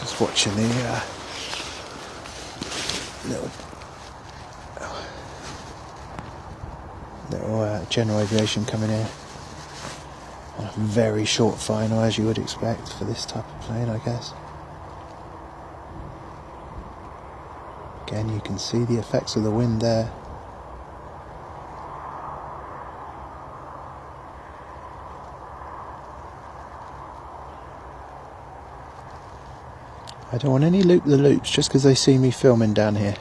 Just watching the little general aviation coming in on a very short final, as you would expect for this type of plane, I guess. Again, you can see the effects of the wind there. I don't want any loop-the-loops just because they see me filming down here.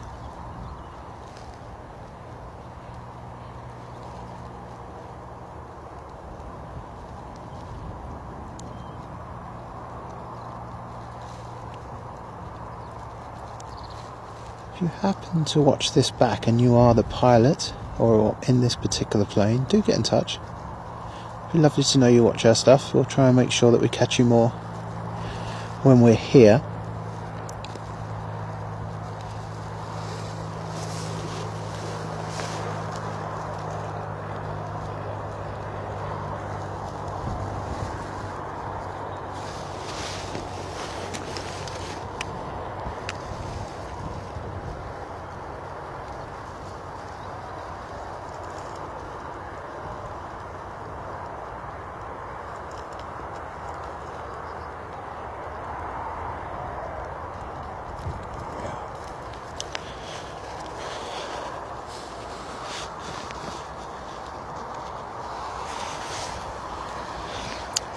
If you happen to watch this back and you are the pilot or in this particular plane, do get in touch. It'd be lovely to know you watch our stuff. We'll try and make sure that we catch you more when we're here.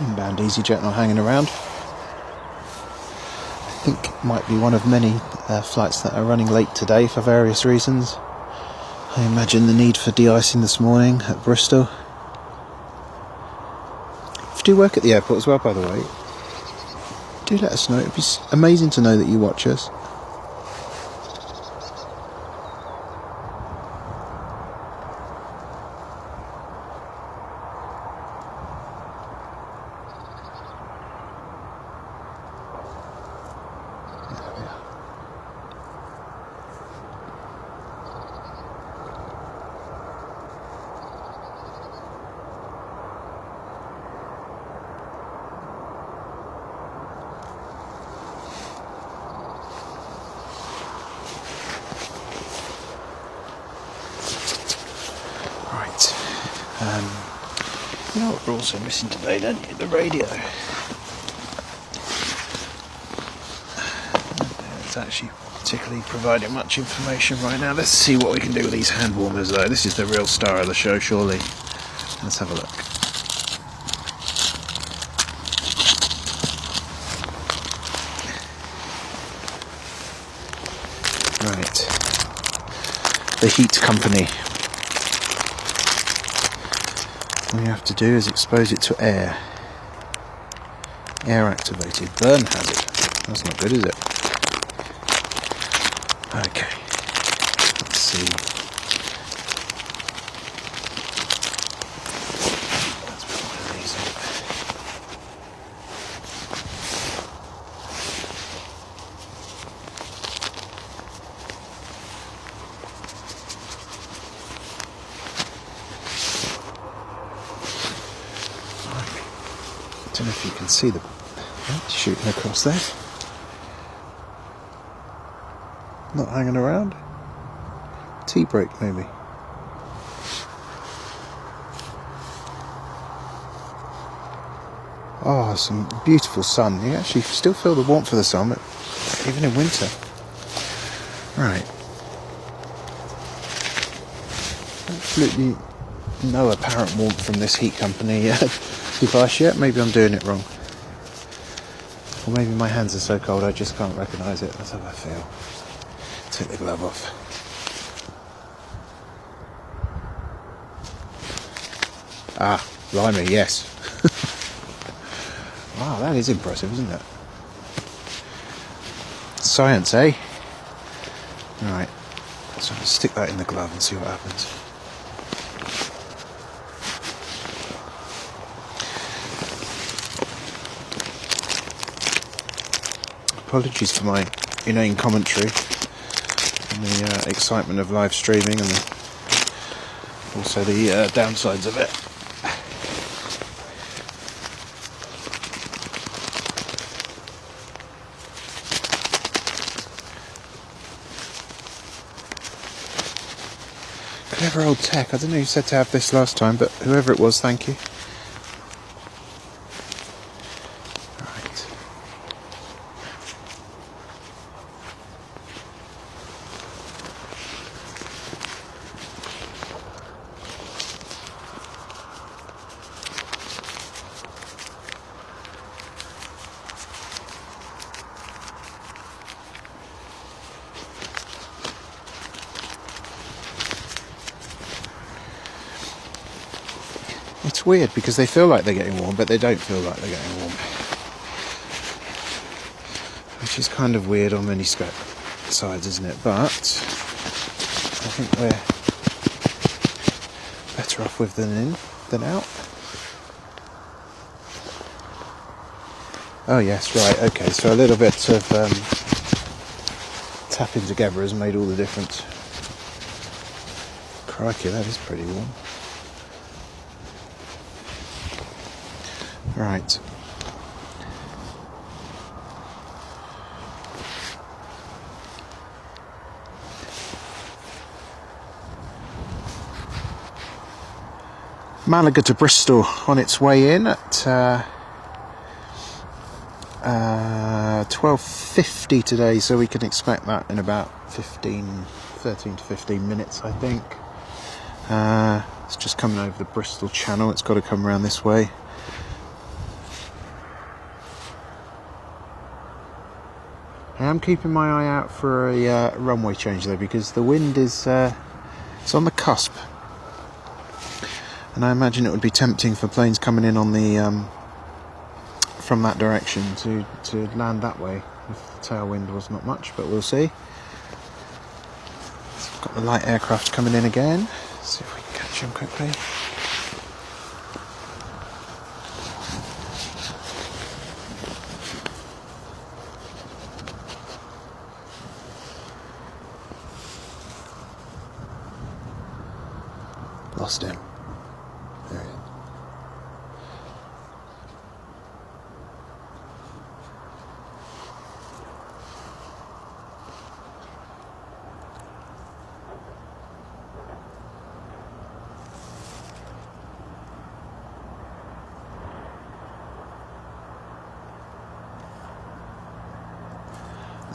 Inbound EasyJet not hanging around. I think it might be one of many flights that are running late today for various reasons. I imagine the need for de-icing this morning at Bristol. If you do work at the airport as well, by the way, do let us know. It'd be amazing to know that you watch us. You know what we're also missing today, don't you? The radio. It's actually particularly providing much information right now. Let's see what we can do with these hand warmers though. This is the real star of the show, surely. Let's have a look. Right. The heat company. All you have to do is expose it to air. Air activated burn hazard. That's not good, is it? Okay. Let's see. Let's put one of these in. I don't know if you can see the shooting across there. Not hanging around. Tea break, maybe. Oh, some beautiful sun. You actually still feel the warmth of the sun, even in winter. Right. Absolutely no apparent warmth from this heat company device yet. Maybe I'm doing it wrong. Or maybe my hands are so cold I just can't recognise it. That's how I feel. Take the glove off. Ah, blimey, yes. Wow, that is impressive, isn't it? Science, eh? Right, so I'll stick that in the glove and see what happens. Apologies for my inane commentary and the excitement of live streaming and also the downsides of it. Clever old tech. I don't know who said to have this last time, but whoever it was, thank you. Right. It's weird because they feel like they're getting warm, but they don't feel like they're getting warm. Which is kind of weird on many sides, isn't it? But I think we're better off with than in than out. Oh yes, right, okay, so a little bit of tapping together has made all the difference. Crikey, that is pretty warm. Right. Malaga to Bristol on its way in at 12:50 today, so we can expect that in about 13 to 15 minutes, I think. It's just coming over the Bristol Channel. It's got to come around this way. I am keeping my eye out for a runway change though, because the wind is it's on the cusp, and I imagine it would be tempting for planes coming in on the from that direction to land that way if the tailwind was not much, but we'll see. So we've got the light aircraft coming in again. Let's see if we can catch them quickly. Lost him. There he is.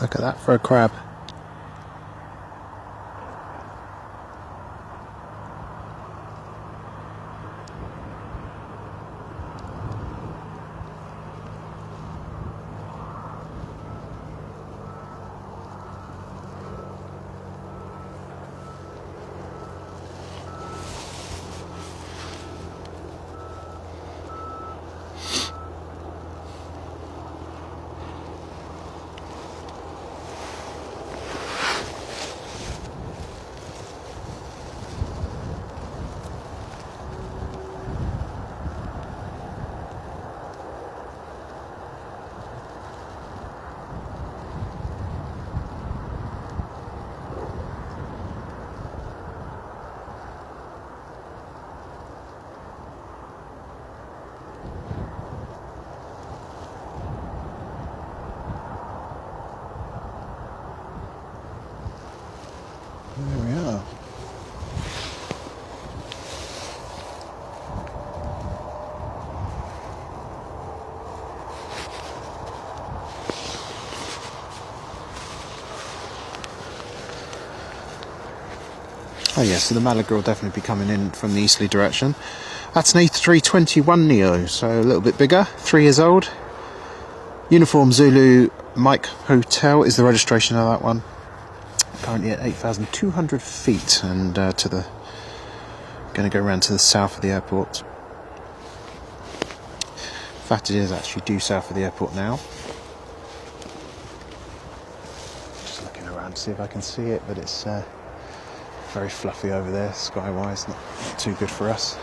Look at that for a crab. There we are. Oh yeah, so the Malaga will definitely be coming in from the easterly direction. That's an A321neo, so a little bit bigger, 3 years old. Uniform Zulu Mike Hotel is the registration of that one. Currently at 8,200 feet, and going to go around to the south of the airport. In fact, it is actually due south of the airport now. Just looking around to see if I can see it, but it's very fluffy over there, sky-wise, not too good for us.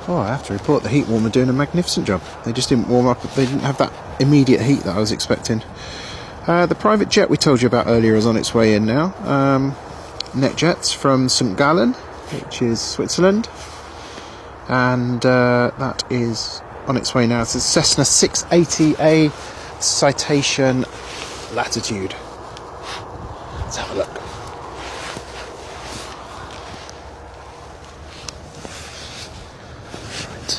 Oh, I have to report the heat warmer doing a magnificent job. They just didn't warm up, they didn't have that immediate heat that I was expecting. The private jet we told you about earlier is on its way in now. NetJets from St. Gallen, which is Switzerland. And that is on its way now. It's a Cessna 680A Citation Latitude. Let's have a look. Right,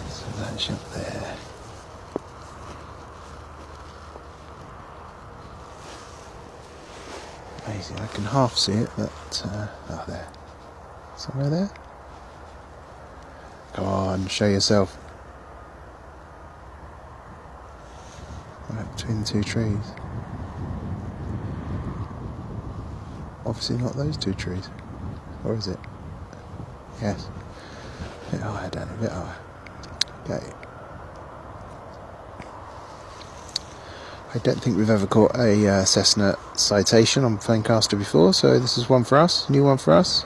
so that's up there. Amazing, I can half see it, but oh, there. Somewhere there? Come on, show yourself. Right between the two trees. Obviously not those two trees. Or is it? Yes. A bit higher, Dan, a bit higher. Okay. I don't think we've ever caught a Cessna Citation on Fanecaster before, so this is one for us, new one for us.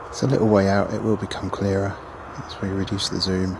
It's a little way out, it will become clearer as we reduce the zoom.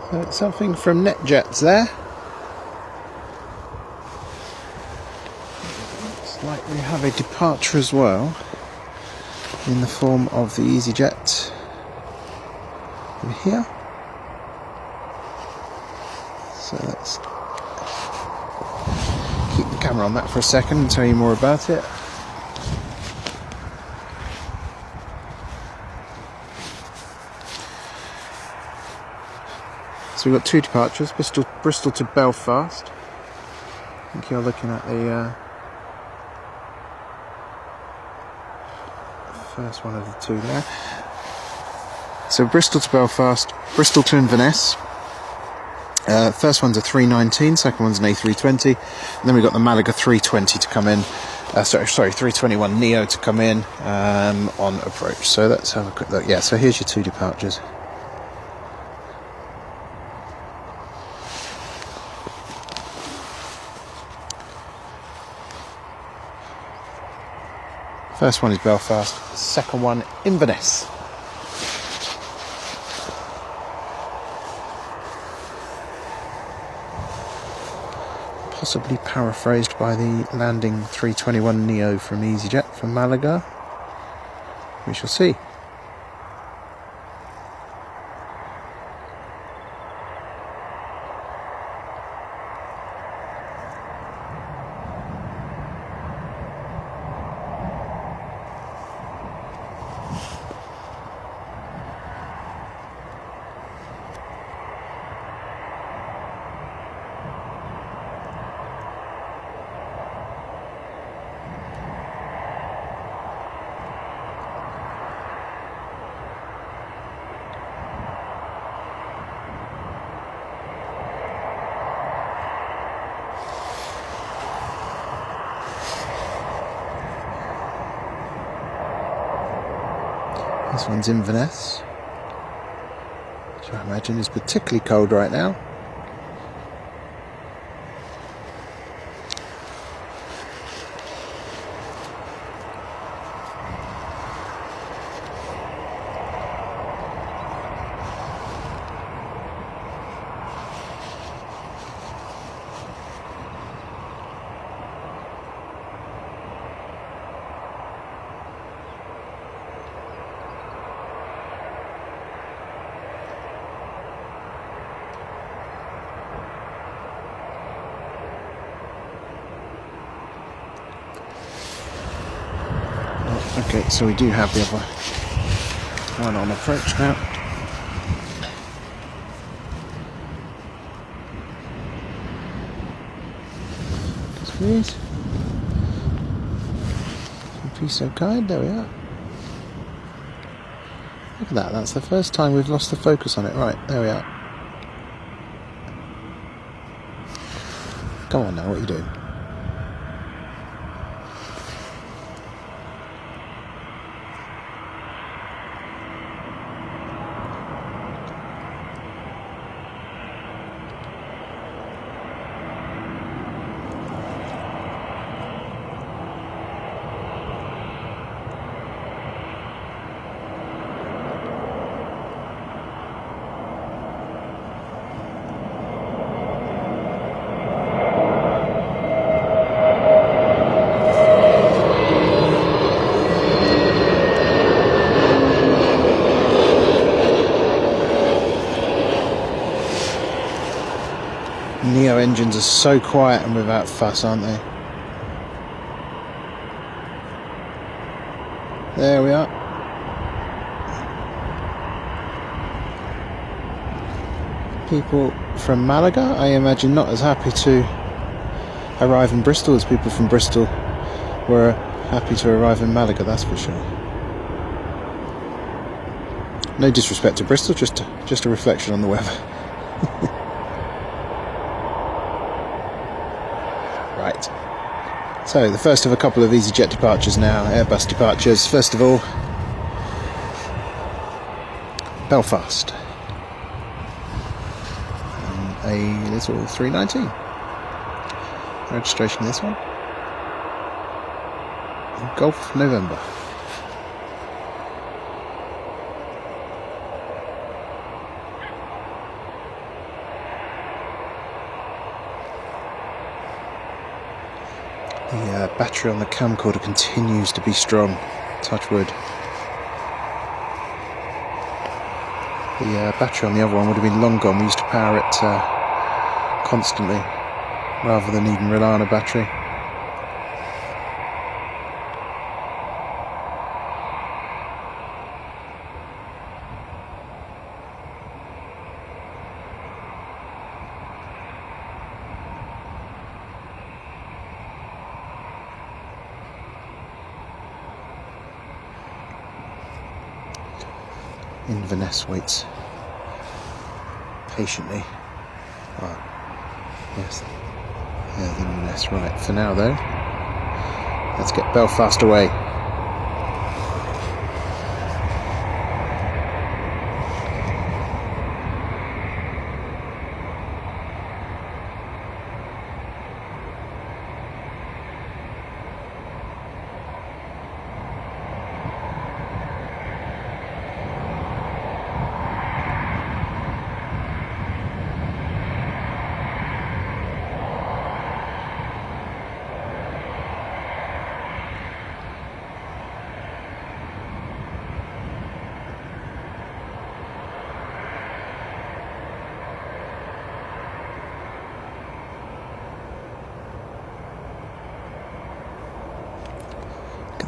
So it's something from NetJets there. Looks like we have a departure as well, in the form of the EasyJet in here. So let's keep the camera on that for a second and tell you more about it. So we've got two departures, Bristol to Belfast. I think you're looking at the first one of the two there. So Bristol to Belfast, Bristol to Inverness, First one's a 319, second one's an A320, and then we've got the Malaga 320 to come in. Sorry, 321 Neo to come in on approach. So let's have a quick look. Yeah, so here's your two departures. First one is Belfast, second one Inverness. Possibly paraphrased by the landing 321 Neo from EasyJet from Malaga. We shall see. This one's Inverness, which I imagine is particularly cold right now. Okay, so we do have the other one on approach now. Please. Don't be so kind, there we are. Look at that, that's the first time we've lost the focus on it. Right, there we are. Come on now, what are you doing? Neo engines are so quiet and without fuss, aren't they? There we are. People from Malaga, I imagine, not as happy to arrive in Bristol as people from Bristol were happy to arrive in Malaga, that's for sure. No disrespect to Bristol, just a reflection on the weather. Right. So, the first of a couple of EasyJet departures now, Airbus departures. First of all, Belfast. A little 319. Registration this one. Golf November. The battery on the camcorder continues to be strong. Touch wood. The battery on the other one would have been long gone. We used to power it constantly rather than even rely on a battery. Inverness waits patiently Oh, yes. Yeah, that's right. For now, though, let's get Belfast away.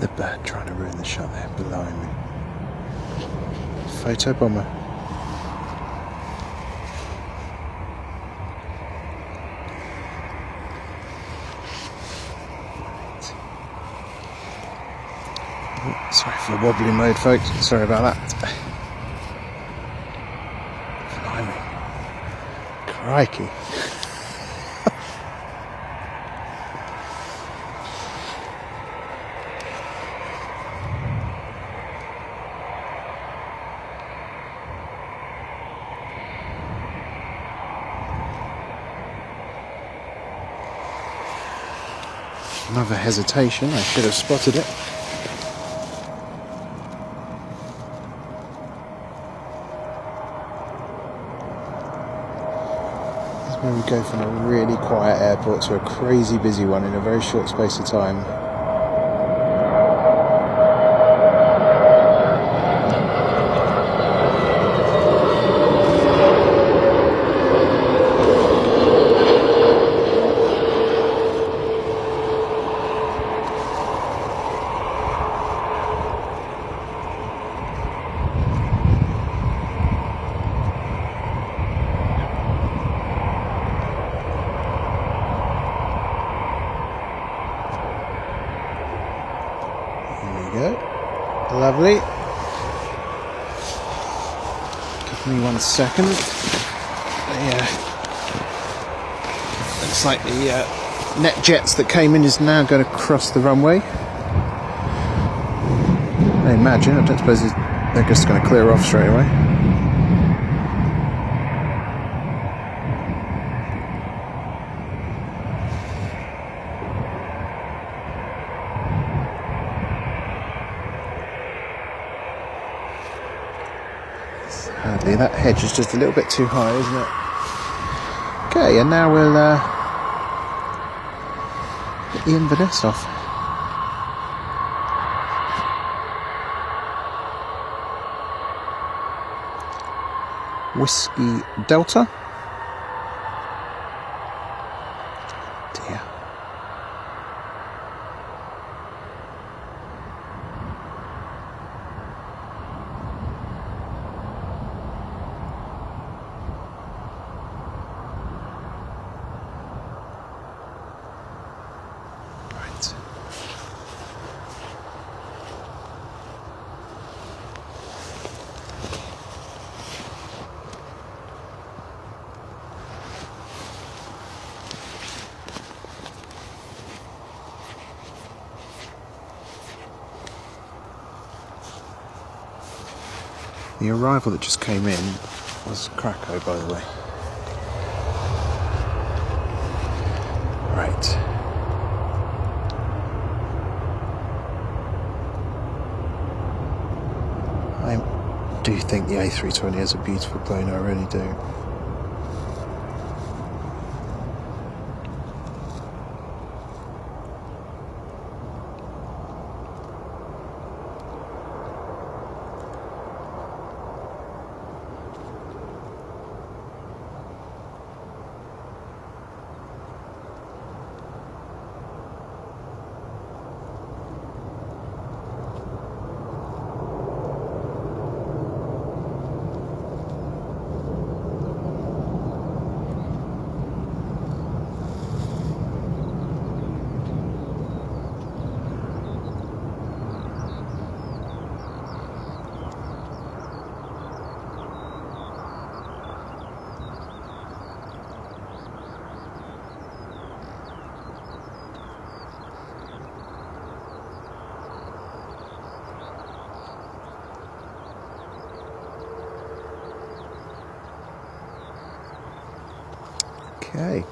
The bird trying to ruin the shot there below me. Photo bomber. Oh, sorry for the wobbly mode, folks. Sorry about that. Blimey. Crikey. Another hesitation, I should have spotted it. This is where we go from a really quiet airport to a crazy busy one in a very short space of time. Lovely. Give me 1 second. Looks like the net jets that came in is now going to cross the runway. I imagine. I don't suppose they're just going to clear off straight away. Sadly, that hedge is just a little bit too high, isn't it? Okay, and now we'll get the Inverness off. Whiskey Delta. Dear. The arrival that just came in was Krakow, by the way. Right. I do think the A320 is a beautiful plane, I really do. Okay.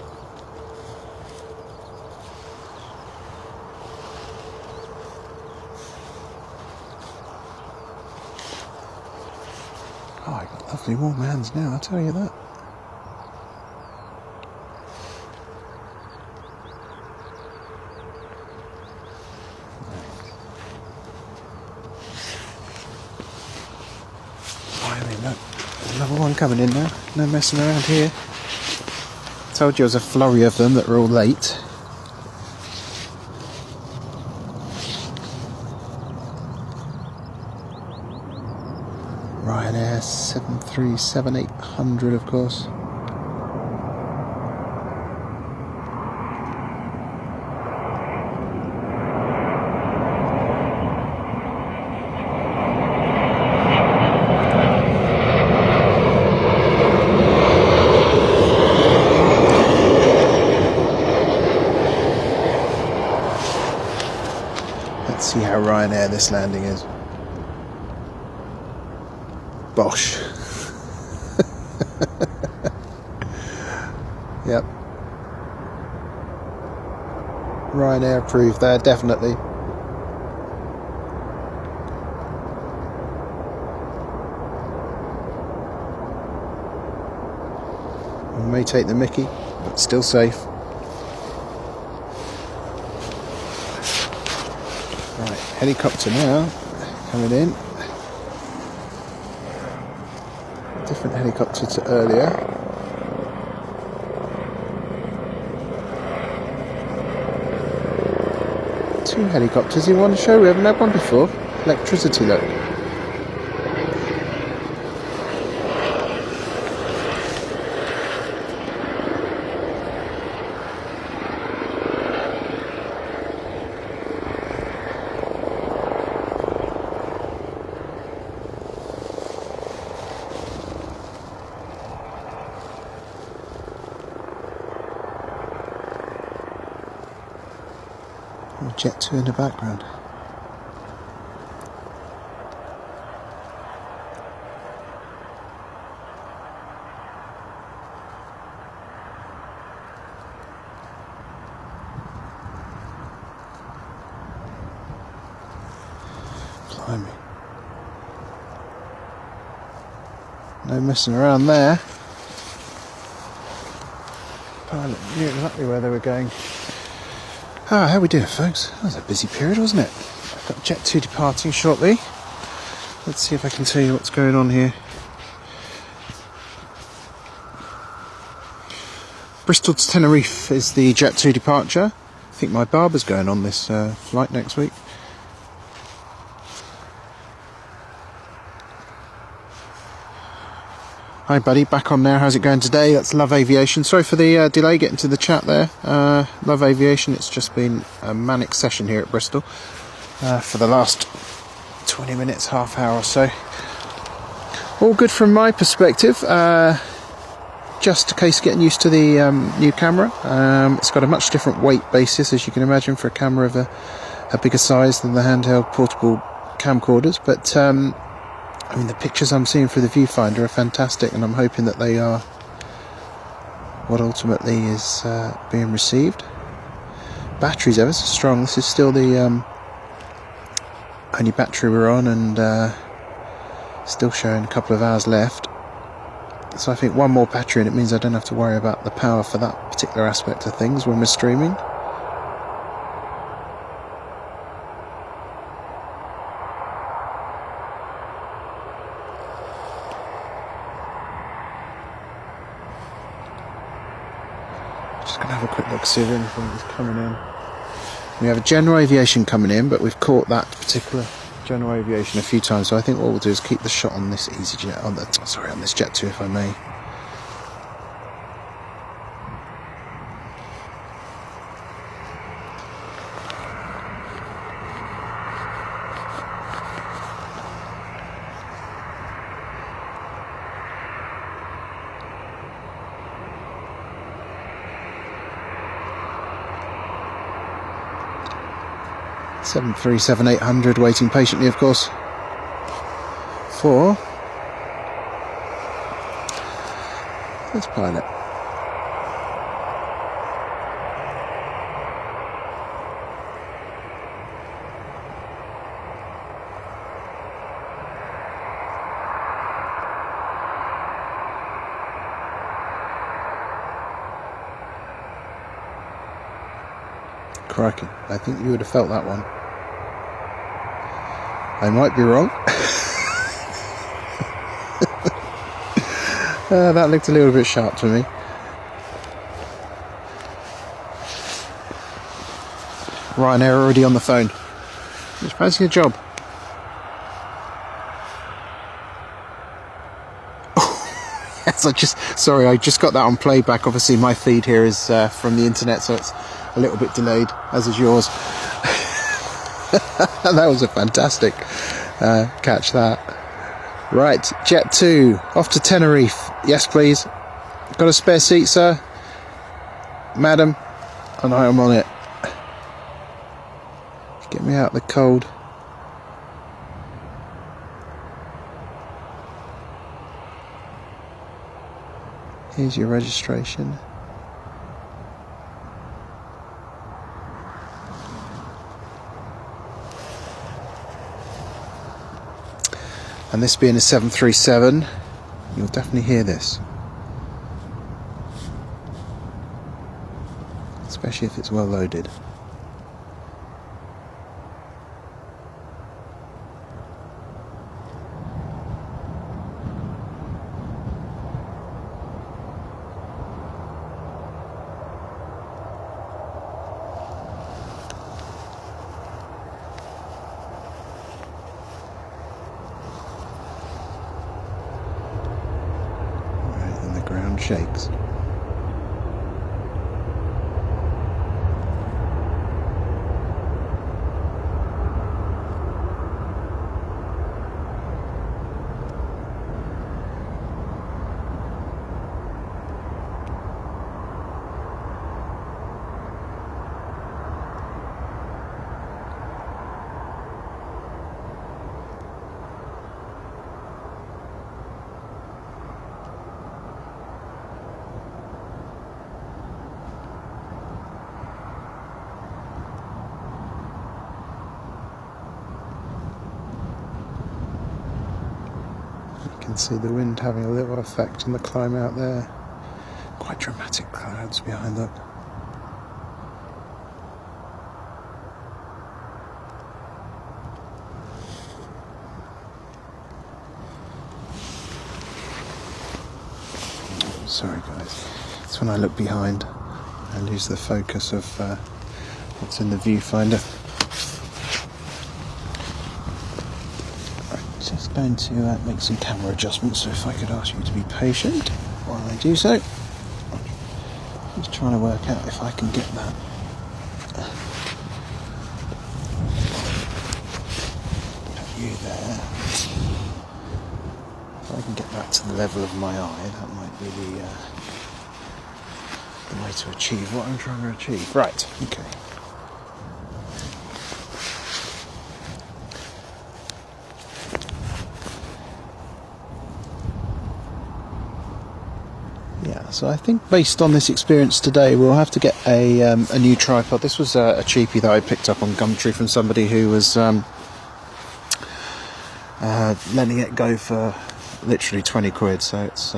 Oh, I got lovely warm hands now, I'll tell you that. Finally, look, there's another one coming in now. No messing around here. Told you there was a flurry of them that were all late. Ryanair 737-800, of course. Let's see how Ryanair this landing is. Bosh. Yep. Ryanair approved there, definitely. We may take the mickey, but still safe. Right, helicopter now, coming in. Different helicopter to earlier. Two helicopters in one show, we haven't had one before. Electricity, look. Jet 2 in the background. Blimey. No messing around there. Pilot knew exactly where they were going. Ah, how we doing, folks? That was a busy period, wasn't it? I've got Jet 2 departing shortly. Let's see if I can tell you what's going on here. Bristol to Tenerife is the Jet 2 departure. I think my barber's going on this flight next week. Hi buddy, back on now. How's it going today? That's Love Aviation. Sorry for the delay getting to the chat there. Love Aviation, it's just been a manic session here at Bristol for the last 20 minutes, half hour or so. All good from my perspective. Just a case of getting used to the new camera. It's got a much different weight basis, as you can imagine, for a camera of a bigger size than the handheld portable camcorders. But I mean, the pictures I'm seeing through the viewfinder are fantastic, and I'm hoping that they are what ultimately is being received. Battery's ever so strong. This is still the only battery we're on, and still showing a couple of hours left. So I think one more battery and it means I don't have to worry about the power for that particular aspect of things when we're streaming. Just going to have a quick look, see if anything is coming in. We have a General Aviation coming in, but we've caught that particular General Aviation a few times, so I think what we'll do is keep the shot on this EasyJet, on this Jet 2, if I may. Seven 737-800 waiting patiently, of course, for this pilot. Crikey, I think you would have felt that one. I might be wrong. That looked a little bit sharp to me. Ryanair already on the phone. Just fancy a job. Yes, I just got that on playback. Obviously my feed here is from the internet, so it's a little bit delayed, as is yours. That was a fantastic catch, that. Right, Jet 2, off to Tenerife. Yes, please. Got a spare seat, sir? Madam? And I am on it. Get me out of the cold. Here's your registration. And this being a 737, you'll definitely hear this. Especially if it's well loaded. Ground shakes. You can see the wind having a little effect on the climb out there. Quite dramatic clouds behind that. Sorry guys, it's when I look behind I lose the focus of what's in the viewfinder. Just going to make some camera adjustments, so if I could ask you to be patient while I do so. Just trying to work out if I can get that you there. If I can get that to the level of my eye, that might be the way to achieve what I'm trying to achieve. Right, okay. Yeah, so I think based on this experience today, we'll have to get a new tripod. This was a cheapie that I picked up on Gumtree from somebody who was letting it go for literally 20 quid, so it's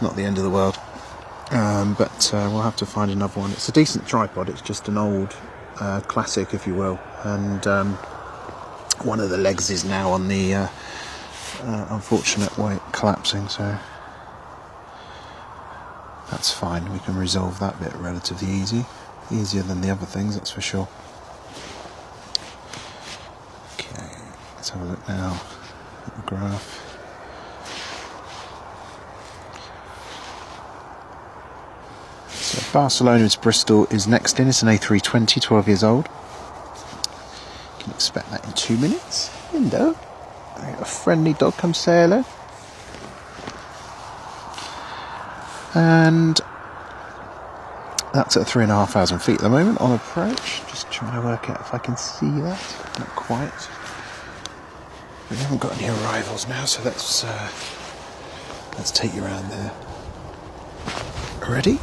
not the end of the world. But we'll have to find another one. It's a decent tripod, it's just an old classic, if you will, and one of the legs is now on the unfortunate way collapsing, so that's fine. We can resolve that bit relatively easier than the other things, that's for sure. Okay, let's have a look now at the graph. So Barcelona to Bristol is next in. It's an A320, 12 years old. You can expect that in 2 minutes. Hello. A friendly dog come say hello. And that's at 3,500 feet at the moment on approach. Just trying to work out if I can see that. Not quite. We haven't got any arrivals now, so let's take you around there. Ready?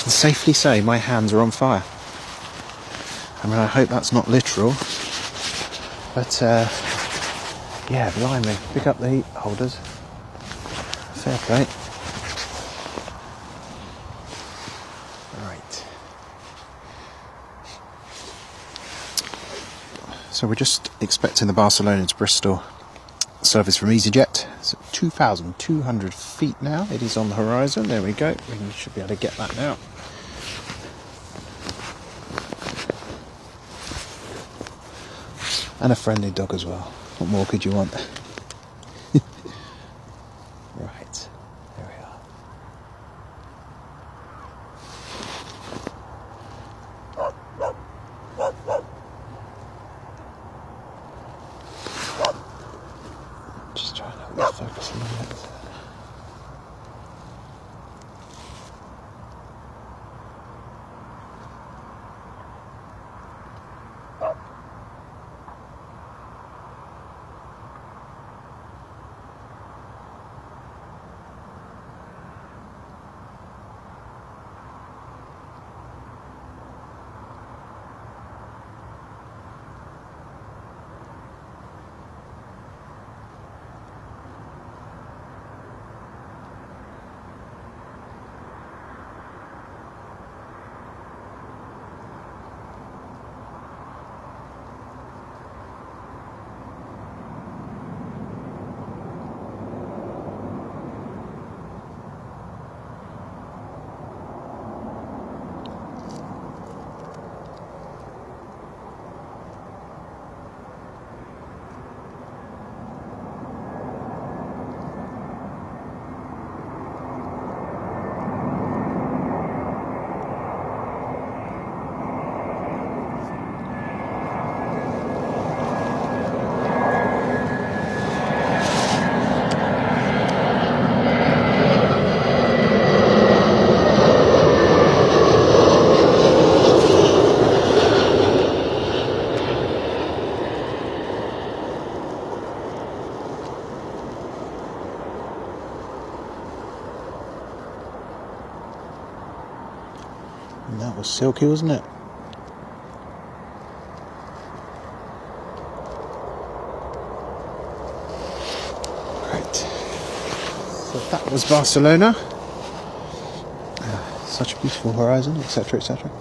can safely say my hands are on fire. I mean, I hope that's not literal, but yeah, blimey, pick up the heat holders. Fair play. Right. So we're just expecting the Barcelona to Bristol service from EasyJet. It's at 2,200 feet now. It is on the horizon. There we go. We should be able to get that now. And a friendly dog as well. What more could you want? Right, there we are. Just trying to help this focus a little bit. And that was silky, wasn't it? Right. So that was Barcelona. Such a beautiful horizon, etc., etc.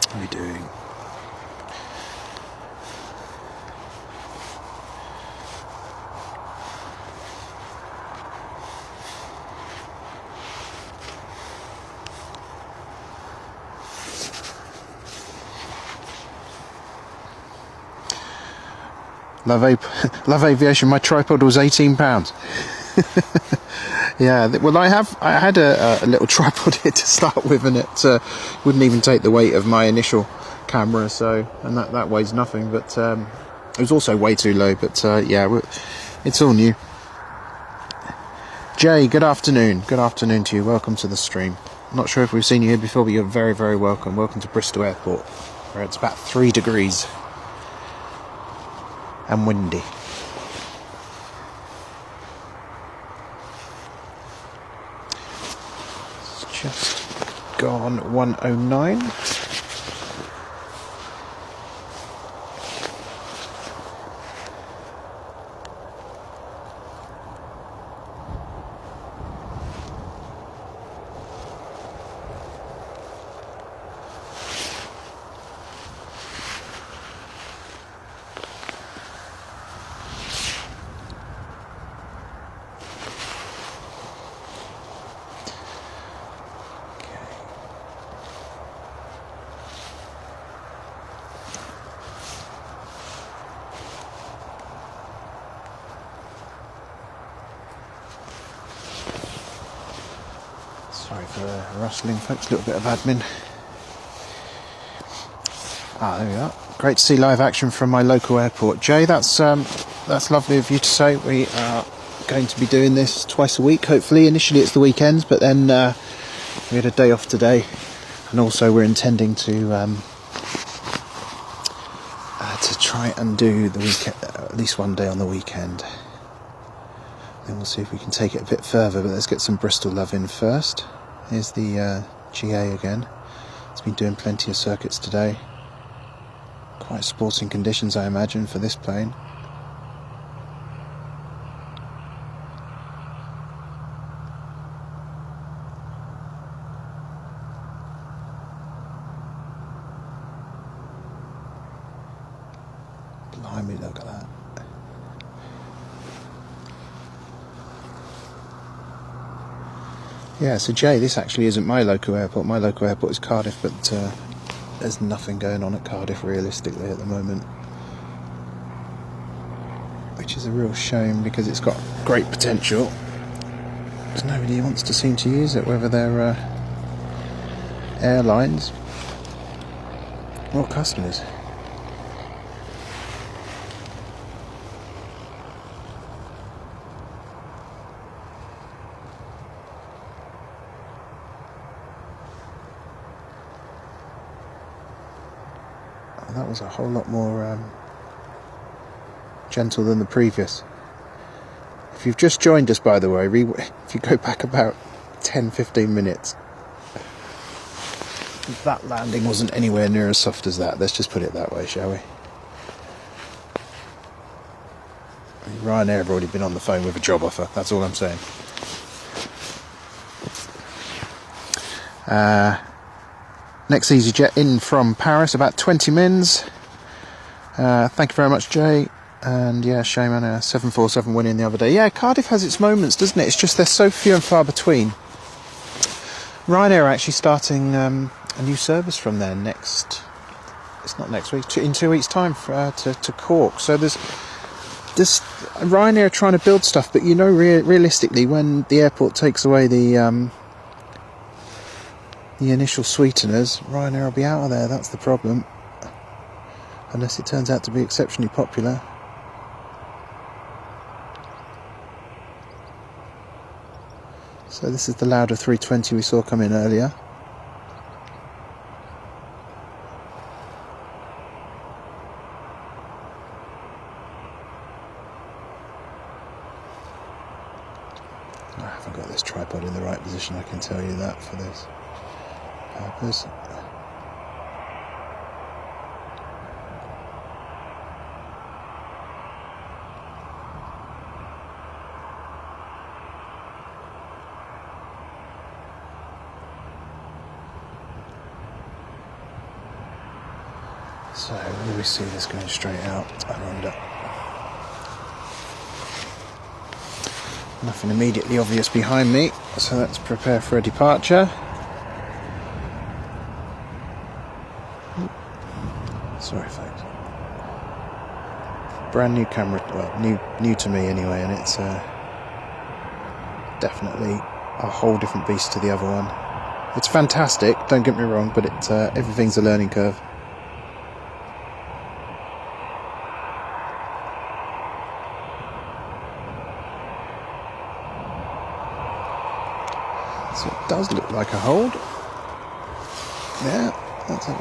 What are we doing? Love aviation. My tripod was £18. Yeah, well, I had a little tripod here to start with, and it wouldn't even take the weight of my initial camera. So, and that weighs nothing. But it was also way too low. But yeah, it's all new. Jay, good afternoon. Good afternoon to you. Welcome to the stream. I'm not sure if we've seen you here before, but you're very, very welcome. Welcome to Bristol Airport, where it's about 3 degrees. And windy. It's just gone 109. Sorry for the rustling, folks. A little bit of admin. There we are. Great to see live action from my local airport. Jay, that's lovely of you to say. We are going to be doing this twice a week, hopefully. Initially it's the weekends, but then we had a day off today, and also we're intending to to try and do the weekend, at least one day on the weekend. Then we'll see if we can take it a bit further, but let's get some Bristol love in first. Here's the GA again. It's been doing plenty of circuits today. Quite sporting conditions, I imagine, for this plane. Blimey, look at that. Yeah, so Jay, this actually isn't my local airport. My local airport is Cardiff, but there's nothing going on at Cardiff realistically at the moment. Which is a real shame because it's got great potential. Because nobody wants to seem to use it, whether they're airlines or customers. That was a whole lot more gentle than the previous. If you've just joined us, by the way, if you go back about 10-15 minutes, that landing wasn't anywhere near as soft as that. Let's just put it that way, shall we? Ryanair have already been on the phone with a job offer, that's all I'm saying. Next EasyJet in from Paris, about 20 mins. Thank you very much, Jay. And yeah, shame on a 747 winning the other day. Yeah, Cardiff has its moments, doesn't it? It's just they're so few and far between. Ryanair are actually starting a new service from there next... It's not next week, in 2 weeks' time to Cork. So there's Ryanair are trying to build stuff, but you know, realistically, when the airport takes away the initial sweeteners, Ryanair will be out of there. That's the problem. Unless it turns out to be exceptionally popular. So this is the Lauda 320 we saw come in earlier. I haven't got this tripod in the right position, I can tell you that, for this purpose. So, will we see this going straight out? I wonder. Nothing immediately obvious behind me, so let's prepare for a departure. Sorry, folks. Brand new camera, well, new to me anyway, and it's definitely a whole different beast to the other one. It's fantastic, don't get me wrong, but everything's a learning curve. So it does look like a hold. Yeah, that's it.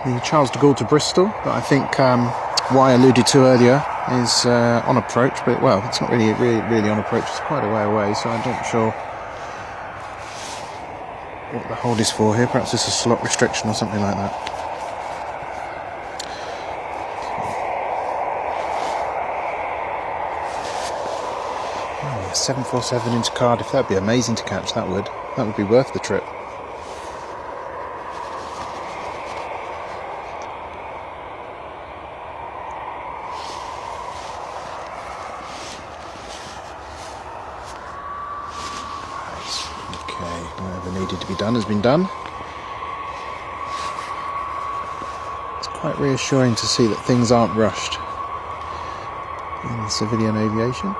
The Charles de Gaulle to Bristol that I think Y alluded to earlier is on approach, but well, it's not really on approach. It's quite a way away, so I'm not sure what the hold is for here. Perhaps it's a slot restriction or something like that. Oh, 747 into Cardiff, that'd be amazing to catch. That would be worth the trip. Whatever needed to be done has been done. It's quite reassuring to see that things aren't rushed in civilian aviation.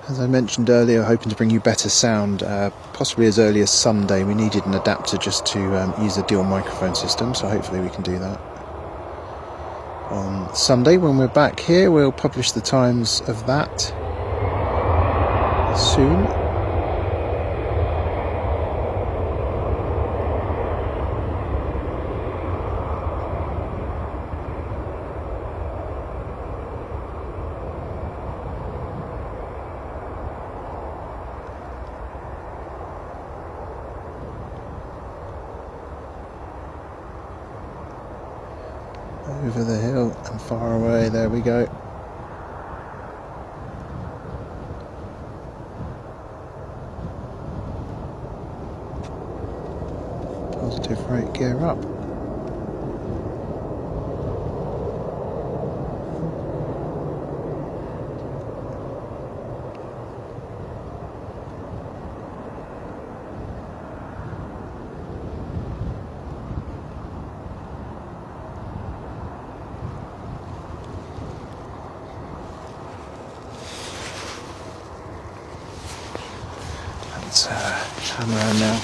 As I mentioned earlier, hoping to bring you better sound, possibly as early as Sunday. We needed an adapter just to use a dual microphone system, so hopefully we can do that. On Sunday, when we're back here, we'll publish the times of that soon. Over the hill and far away, there we go. Positive rate gear up. Let's turn around now.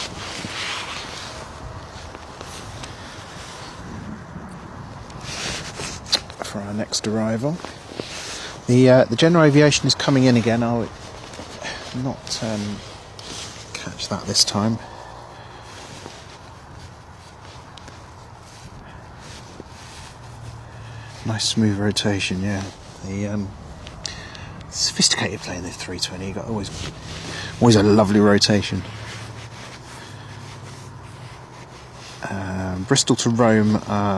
For our next arrival. The general aviation is coming in again. I'll not catch that this time. Nice smooth rotation, yeah. The sophisticated plane, the 320, got always a lovely rotation. Bristol to Rome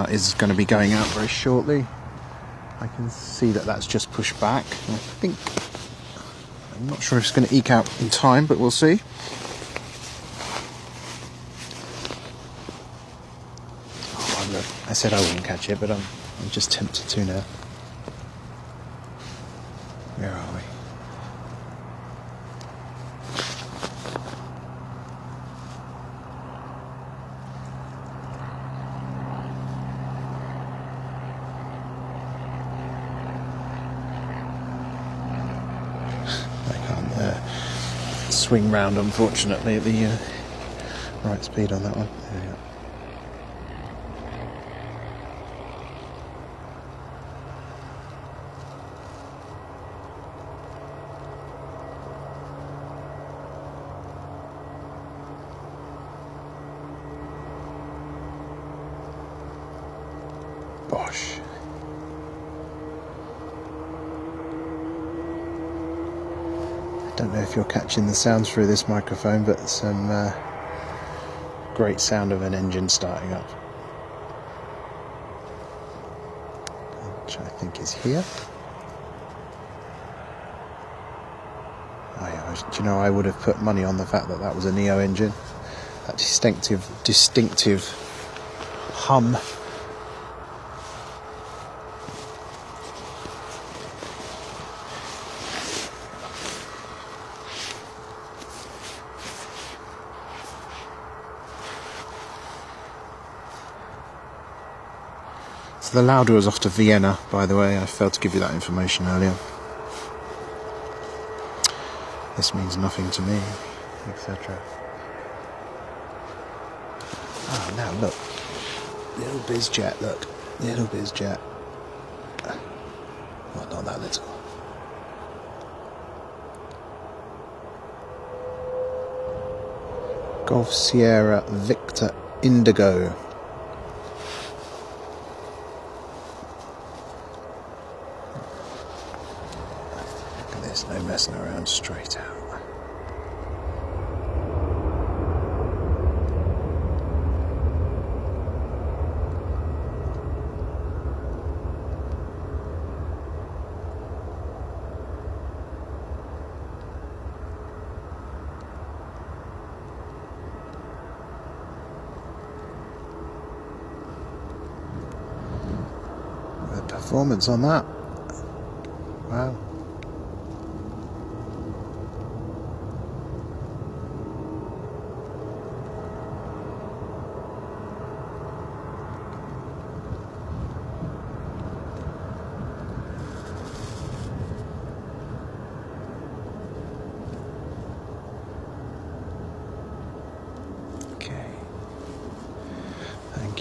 is going to be going out very shortly. I can see that that's just pushed back. I'm not sure if it's going to eke out in time, but we'll see. Oh, look, I said I wouldn't catch it, but I'm just tempted to now. Where are we? Swing round, unfortunately, at the right speed on that one. There we go. Bosh. Don't know if you're catching the sounds through this microphone, but some great sound of an engine starting up, which I think is here. Oh yeah, do you know, I would have put money on the fact that that was a Neo engine. That distinctive hum. So the Lauda was off to Vienna, by the way. I failed to give you that information earlier. This means nothing to me, etc. Oh, now look. Little bizjet, look. Little bizjet. Well, not that little. Golf Sierra Victor Indigo. There's no messing around, straight out. The performance on that. Wow.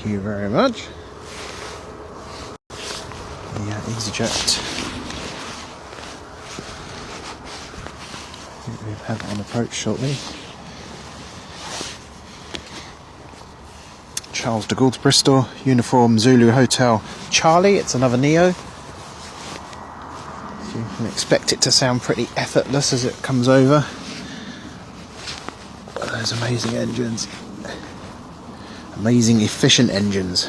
Thank you very much. Yeah, EasyJet. We'll have it on approach shortly. Charles de Gaulle to Bristol, uniform Zulu Hotel Charlie. It's another Neo. So you can expect it to sound pretty effortless as it comes over. Those amazing engines. Amazing efficient engines.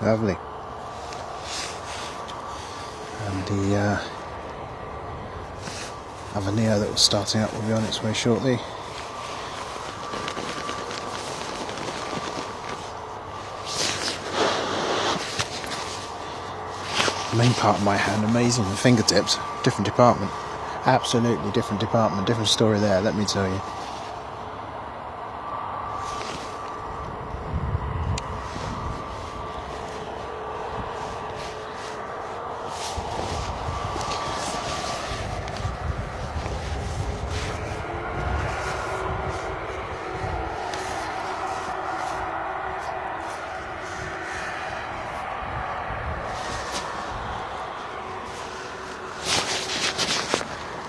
Lovely. And the other Neo that was starting up will be on its way shortly. The main part of my hand, amazing. The fingertips, different department. Absolutely different department, different story there, let me tell you.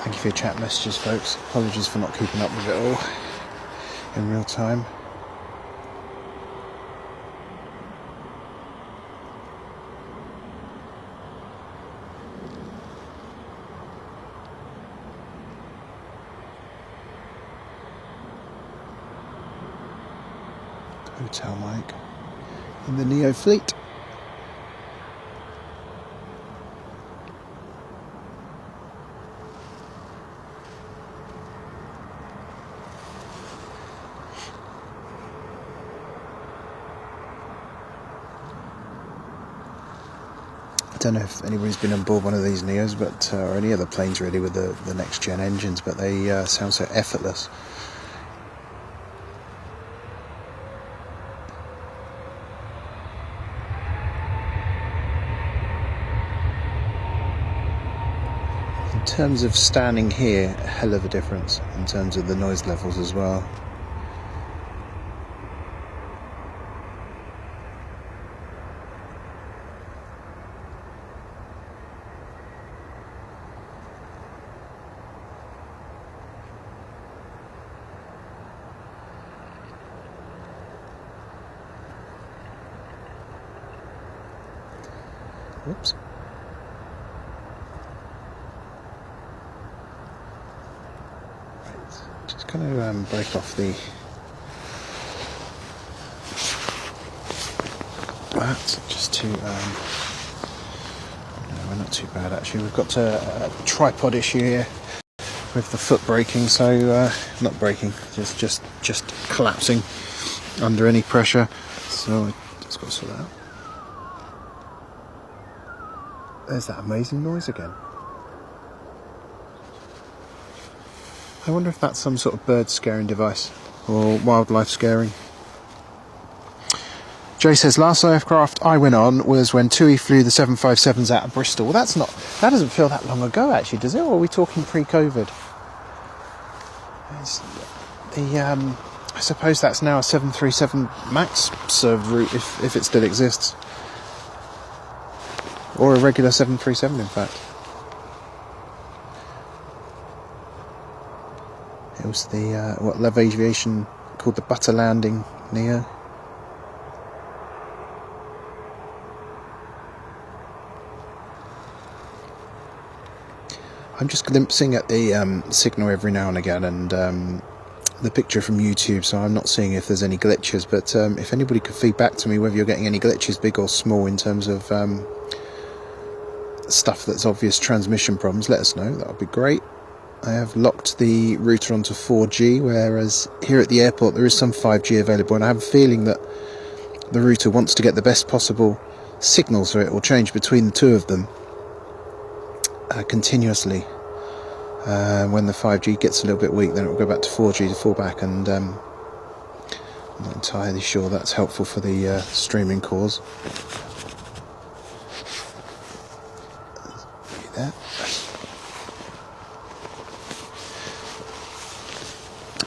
Thank you for your chat messages, folks. Apologies for not keeping up with it all in real time. Hotel Mike in the Neo fleet. I don't know if anybody's been on board one of these Neos, but or any other planes really with the next gen engines, but they sound so effortless. In terms of standing here, a hell of a difference in terms of the noise levels as well. Whoops. Just going to break off the that just to no, we're not too bad actually. We've got a tripod issue here with the foot breaking, so not breaking, just collapsing under any pressure, so I just got to sort that out. There's that amazing noise again. I wonder if that's some sort of bird scaring device or wildlife scaring. Jay says, last aircraft I went on was when TUI flew the 757s out of Bristol. Well, that doesn't feel that long ago actually, does it? Or are we talking pre-COVID? I suppose that's now a 737 MAX served route if it still exists. Or a regular 737 in fact. It was the, what Lev Aviation called the butter landing Neo. I'm just glimpsing at the signal every now and again, and the picture from YouTube, so I'm not seeing if there's any glitches, but if anybody could feed back to me whether you're getting any glitches, big or small, in terms of stuff that's obvious transmission problems, let us know. That would be great. I have locked the router onto 4G, whereas here at the airport there is some 5G available, and I have a feeling that the router wants to get the best possible signal, so it will change between the two of them continuously. When the 5G gets a little bit weak, then it will go back to 4G to fall back, and I'm not entirely sure that's helpful for the streaming calls. There.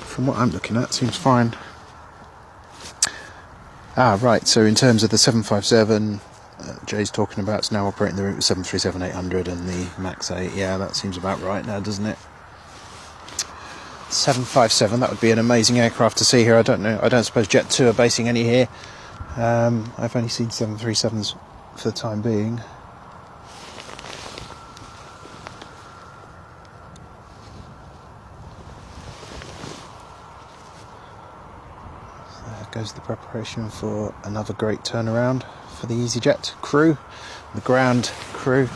From what I'm looking at, seems fine. Right, so in terms of the 757, Jay's talking about, it's now operating the route with 737-800 and the MAX 8. Yeah, that seems about right now, doesn't it? 757, that would be an amazing aircraft to see here. I don't know, I don't suppose Jet2 are basing any here. I've only seen 737s for the time being. Goes the preparation for another great turnaround for the EasyJet crew, the ground crew,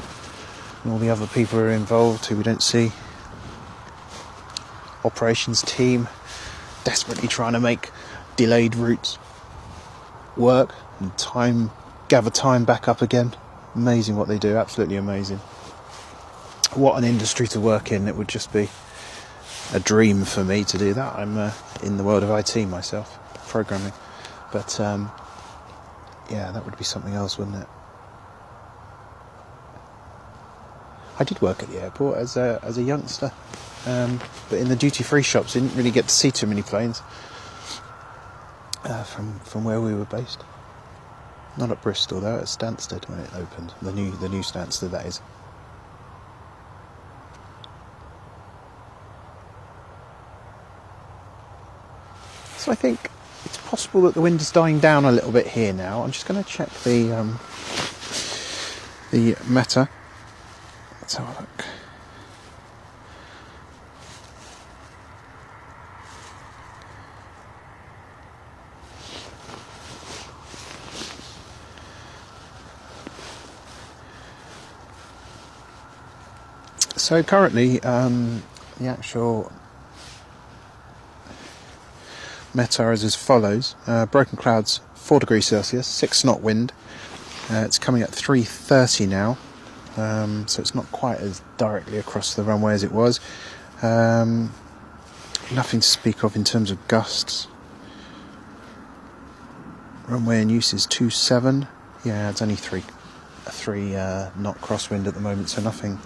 and all the other people who are involved who we don't see. Operations team desperately trying to make delayed routes work and gather time back up again. Amazing what they do, absolutely amazing. What an industry to work in. It would just be a dream for me to do that. I'm in the world of IT myself, programming, but yeah, that would be something else, wouldn't it? I did work at the airport as a youngster, but in the duty-free shops, didn't really get to see too many planes from where we were based. Not at Bristol though, at Stansted when it opened, the new Stansted, that is. So I think it's possible that the wind is dying down a little bit here now. I'm just going to check the Meta. Let's have a look. So currently, the actual Meta is as follows. Broken clouds, 4 degrees Celsius, 6 knot wind. It's coming at 3:30 now, so it's not quite as directly across the runway as it was. Nothing to speak of in terms of gusts. Runway in use is 27. Yeah, it's only 3 knot crosswind at the moment, so nothing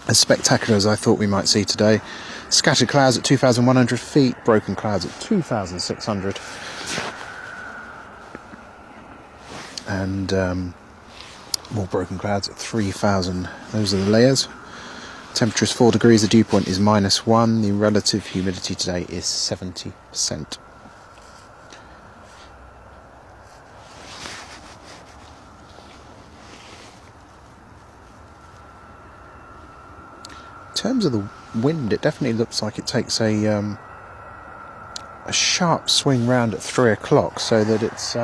as spectacular as I thought we might see today. Scattered clouds at 2,100 feet, broken clouds at 2,600. And more broken clouds at 3,000. Those are the layers. Temperature is 4 degrees, the dew point is -1. The relative humidity today is 70%. In terms of the wind, it definitely looks like it takes a a sharp swing round at 3 o'clock, so that it's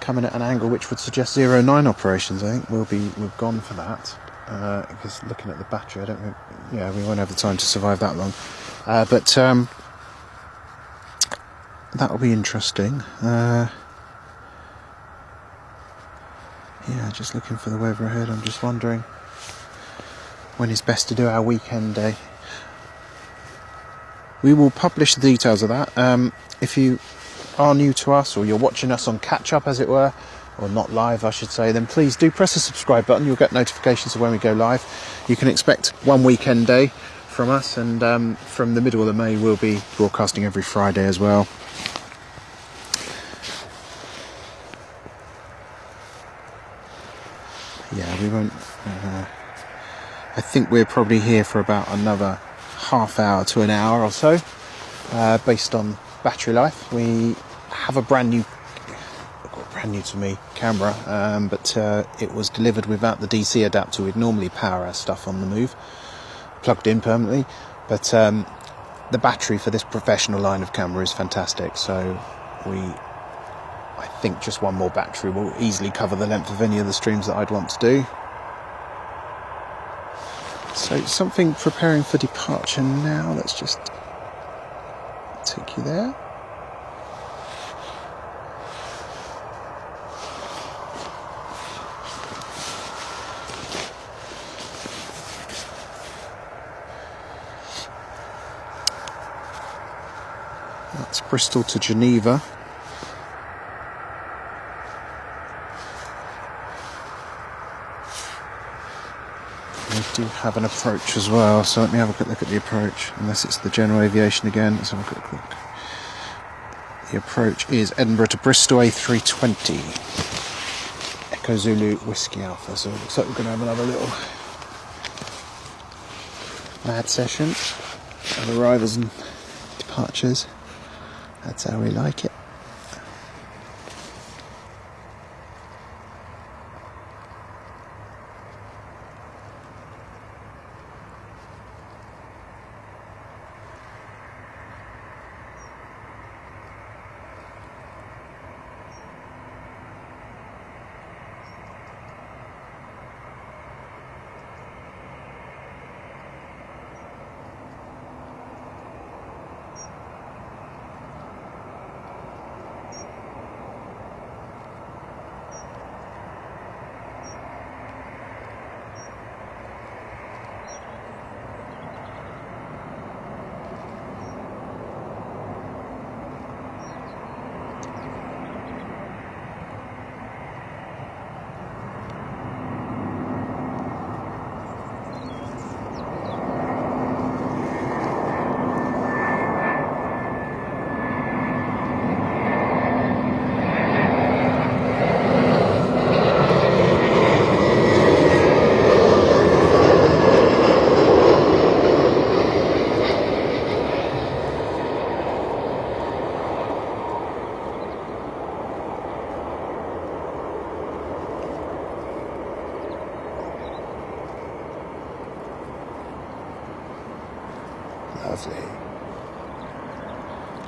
coming at an angle which would suggest 09 operations. I think we've gone for that, because looking at the battery, I don't think, yeah, we won't have the time to survive that long. But that'll be interesting. Yeah, just looking for the weather ahead. I'm just wondering when is best to do our weekend day. We will publish the details of that. If you are new to us, or you're watching us on catch-up, as it were, or not live, I should say, then please do press the subscribe button. You'll get notifications of when we go live. You can expect one weekend day from us, and from the middle of May we'll be broadcasting every Friday as well. Yeah, we won't. I think we're probably here for about another half hour to an hour or so, based on battery life. We have a brand new to me camera, but it was delivered without the DC adapter. We'd normally power our stuff on the move, plugged in permanently, but the battery for this professional line of camera is fantastic, so I think just one more battery will easily cover the length of any of the streams that I'd want to do. So something preparing for departure now. Let's just take you there. That's Bristol to Geneva. We do have an approach as well, so let me have a quick look at the approach, unless it's the general aviation again. Let's have a quick look. The approach is Edinburgh to Bristol, A320. Echo Zulu Whiskey Alpha, so it looks like we're going to have another little mad session of arrivals and departures. That's how we like it.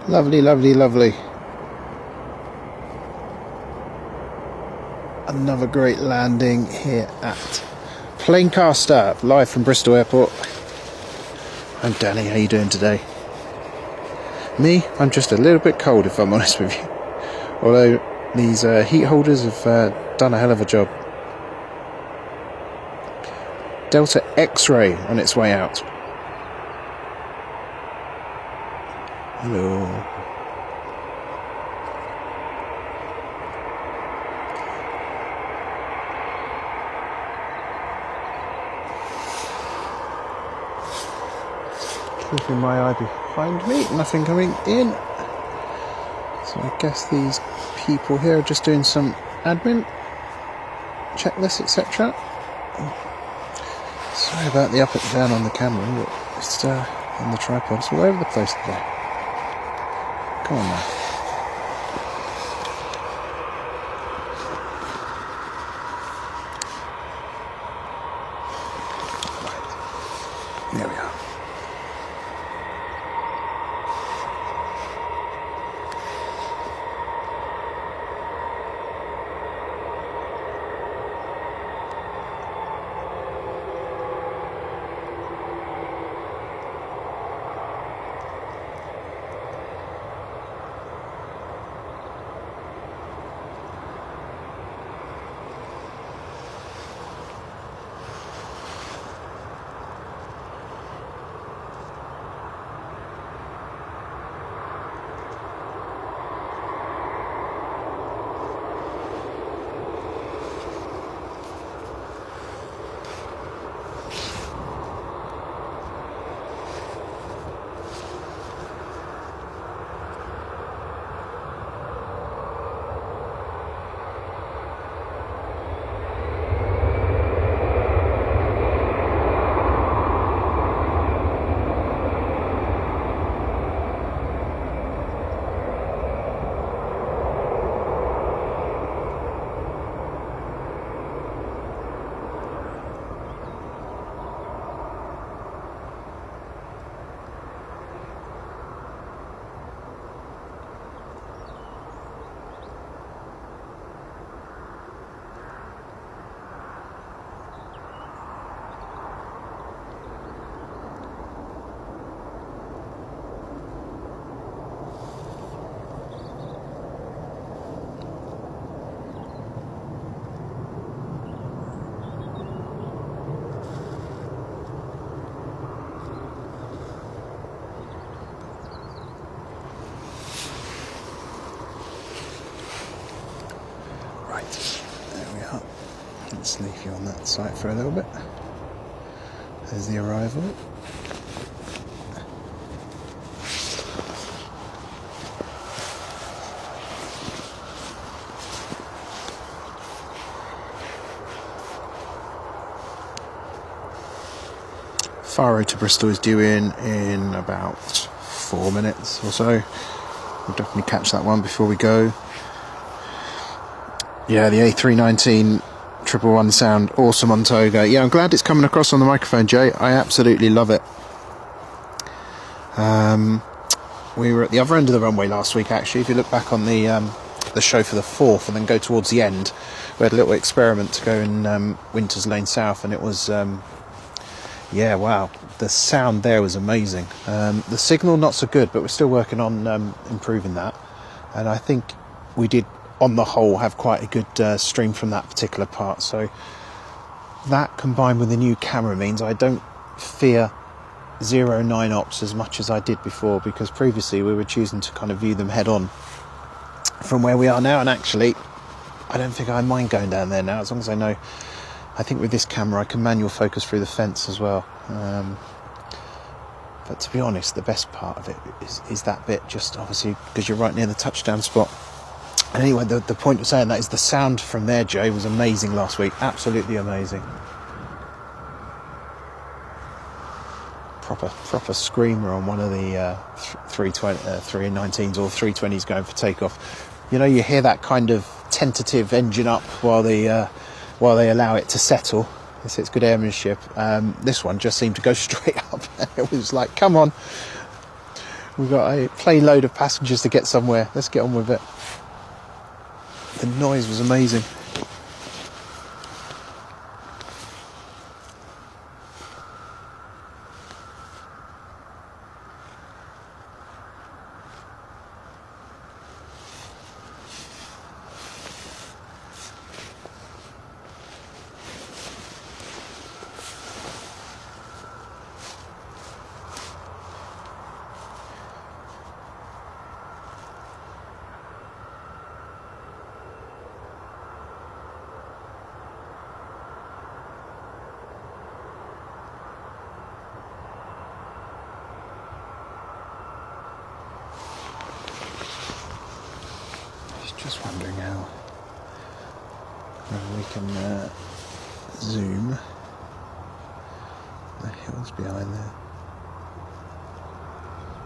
Lovely. Lovely, lovely, lovely. Another great landing here at Planecaster, live from Bristol Airport. I'm Danny, how you doing today? Me? I'm just a little bit cold, if I'm honest with you. Although these heat holders have done a hell of a job. Delta X-ray on its way out. Hello. Keeping my eye behind me, nothing coming in. So I guess these people here are just doing some admin, checklist, etc. Sorry about the up and down on the camera, but it's on the tripod, it's all over the place today. Come on now. Right. There we are. just leave you on that site for a little bit. There's the arrival. Faro to Bristol is due in about 4 minutes or so. We'll definitely catch that one before we go. Yeah, the A319 111 sound, awesome on Toga. Yeah, I'm glad it's coming across on the microphone, Jay. I absolutely love it. We were at the other end of the runway last week, actually. If you look back on the show for the 4th and then go towards the end, we had a little experiment to go in Winters Lane South, and it was... yeah, wow, the sound there was amazing. The signal not so good, but we're still working on improving that. And I think we did, on the whole, have quite a good stream from that particular part. So that combined with the new camera means I don't fear 0-9 ops as much as I did before, because previously we were choosing to kind of view them head on from where we are now. And actually, I don't think I mind going down there now, as long as I know. I think with this camera I can manual focus through the fence as well. But to be honest, the best part of it is that bit, just obviously because you're right near the touchdown spot. And anyway, the point of saying that is the sound from there, Jay, was amazing last week. Absolutely amazing. Proper screamer on one of the 319s or 320s going for takeoff. You know, you hear that kind of tentative engine up while they allow it to settle. It's good airmanship. This one just seemed to go straight up. It was like, come on, we've got a plane load of passengers to get somewhere, let's get on with it. The noise was amazing. Just wondering how whether we can zoom the hills behind there.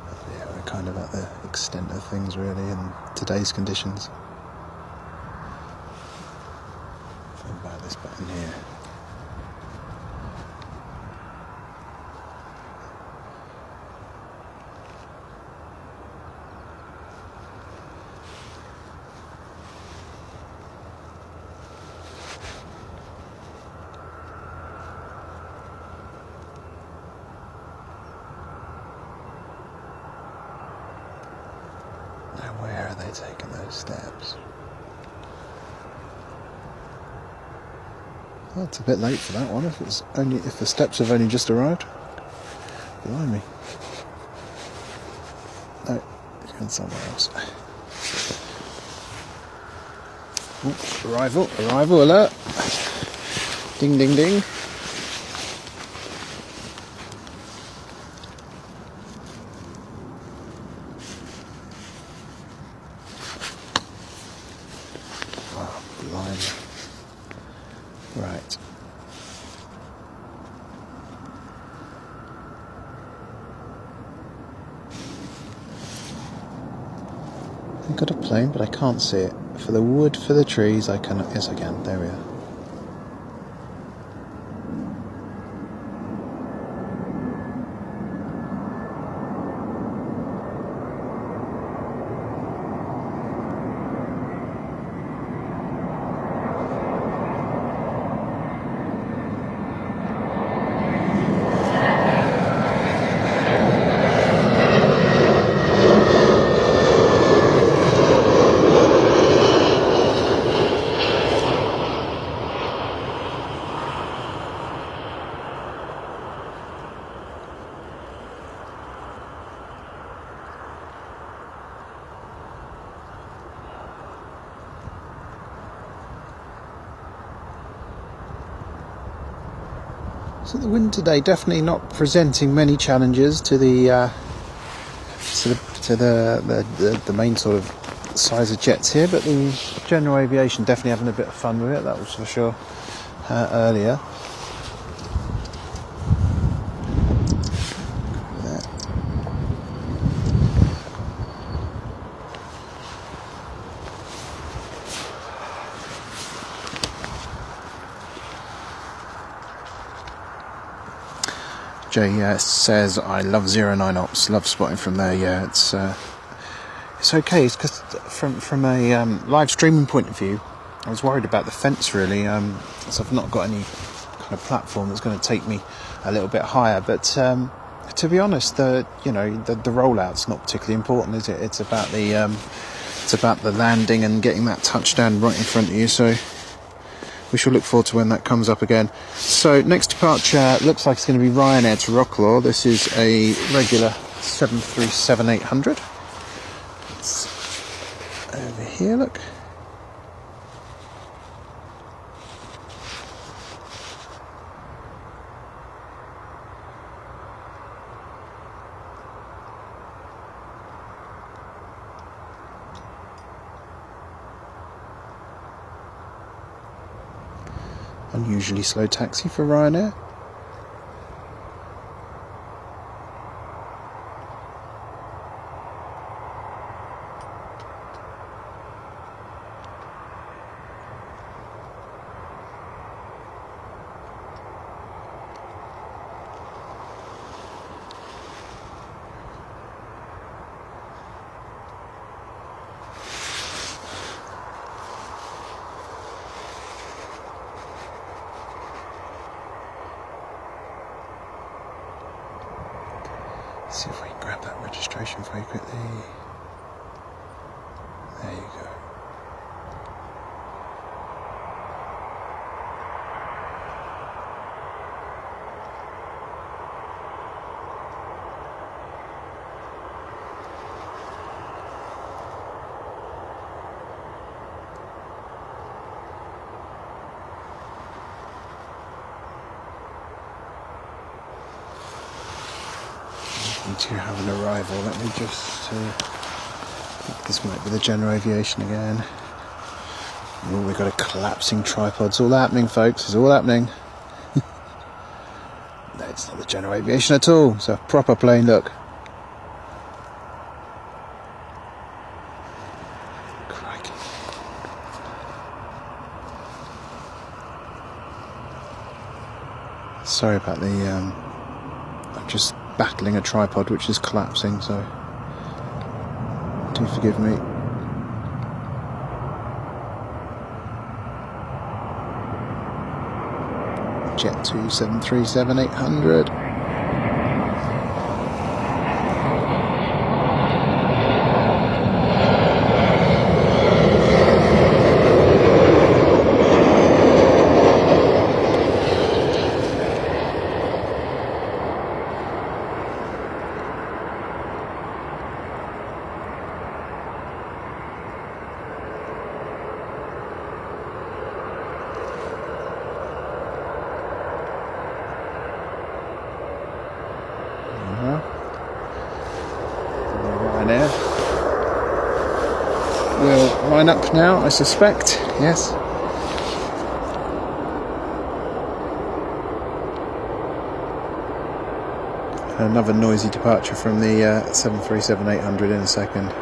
But yeah, we're kind of at the extent of things really in today's conditions. What about this button here? Where are they taking those steps? Well, it's a bit late for that one. If the steps have only just arrived. Blimey. No, it's going somewhere else. Oops, arrival alert. Ding, ding, ding. Right. I've got a plane, but I can't see it. For the wood, for the trees, I can. Yes, I can. There we are. So the wind today definitely not presenting many challenges to the main sort of size of jets here, but the general aviation definitely having a bit of fun with it, that was for sure earlier. Jay says, I love 09 ops, love spotting from there. Yeah, it's okay. It's because from a live streaming point of view, I was worried about the fence really, so I've not got any kind of platform that's going to take me a little bit higher. But to be honest, the rollout's not particularly important, is it? It's about the landing and getting that touchdown right in front of you. So we shall look forward to when that comes up again. So next departure looks like it's going to be Ryanair to Rocklaw. This is a regular 737-800. It's over here, look. Unusually slow taxi for Ryanair. See if we can grab that registration very quickly. There you go. To have an arrival. Let me just this might be the general aviation again. Oh, we've got a collapsing tripod. It's all happening, folks. It's all happening. No, it's not the general aviation at all. It's a proper plane. Look. Crikey. Sorry about the I'm just battling a tripod which is collapsing, so do forgive me. Jet 2 737-800. Ryanair will line up now, I suspect. Yes. Another noisy departure from the 737-800 in a second.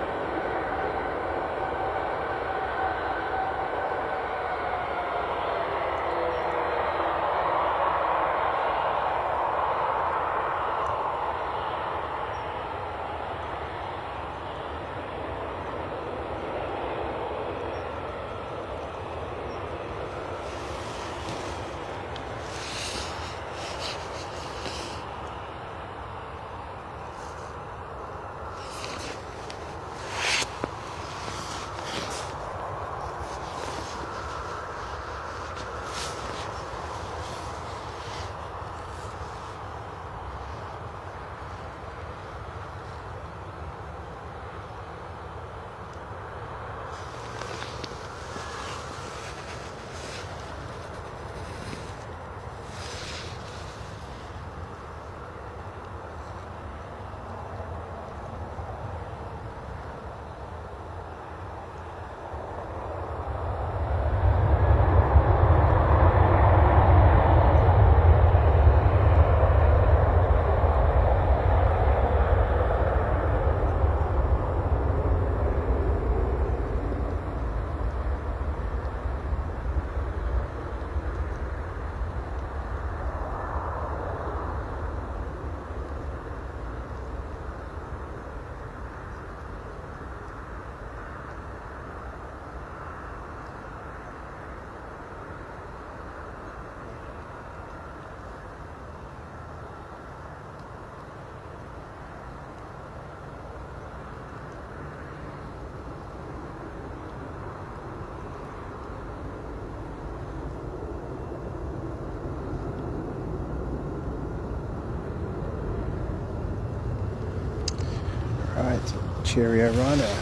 Right, cheerio Rhino.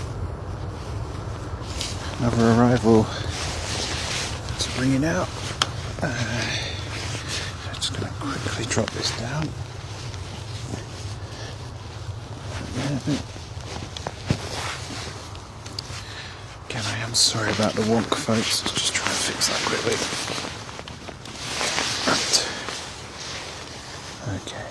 Another arrival to bring you now. I'm just going to quickly drop this down. Again, I am sorry about the wonk, folks. Let's just try and fix that quickly. Right. Okay.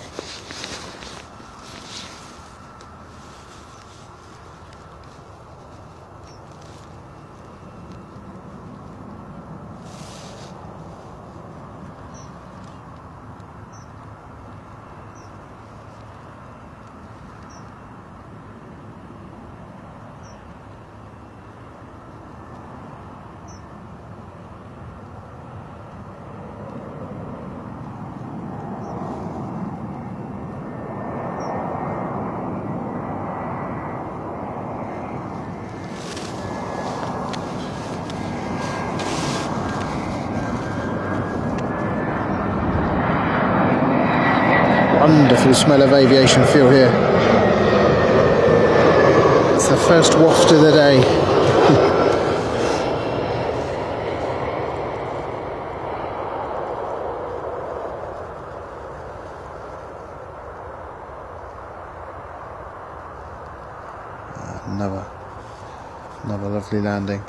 Wonderful smell of aviation fuel here. It's the first waft of the day. Another lovely landing.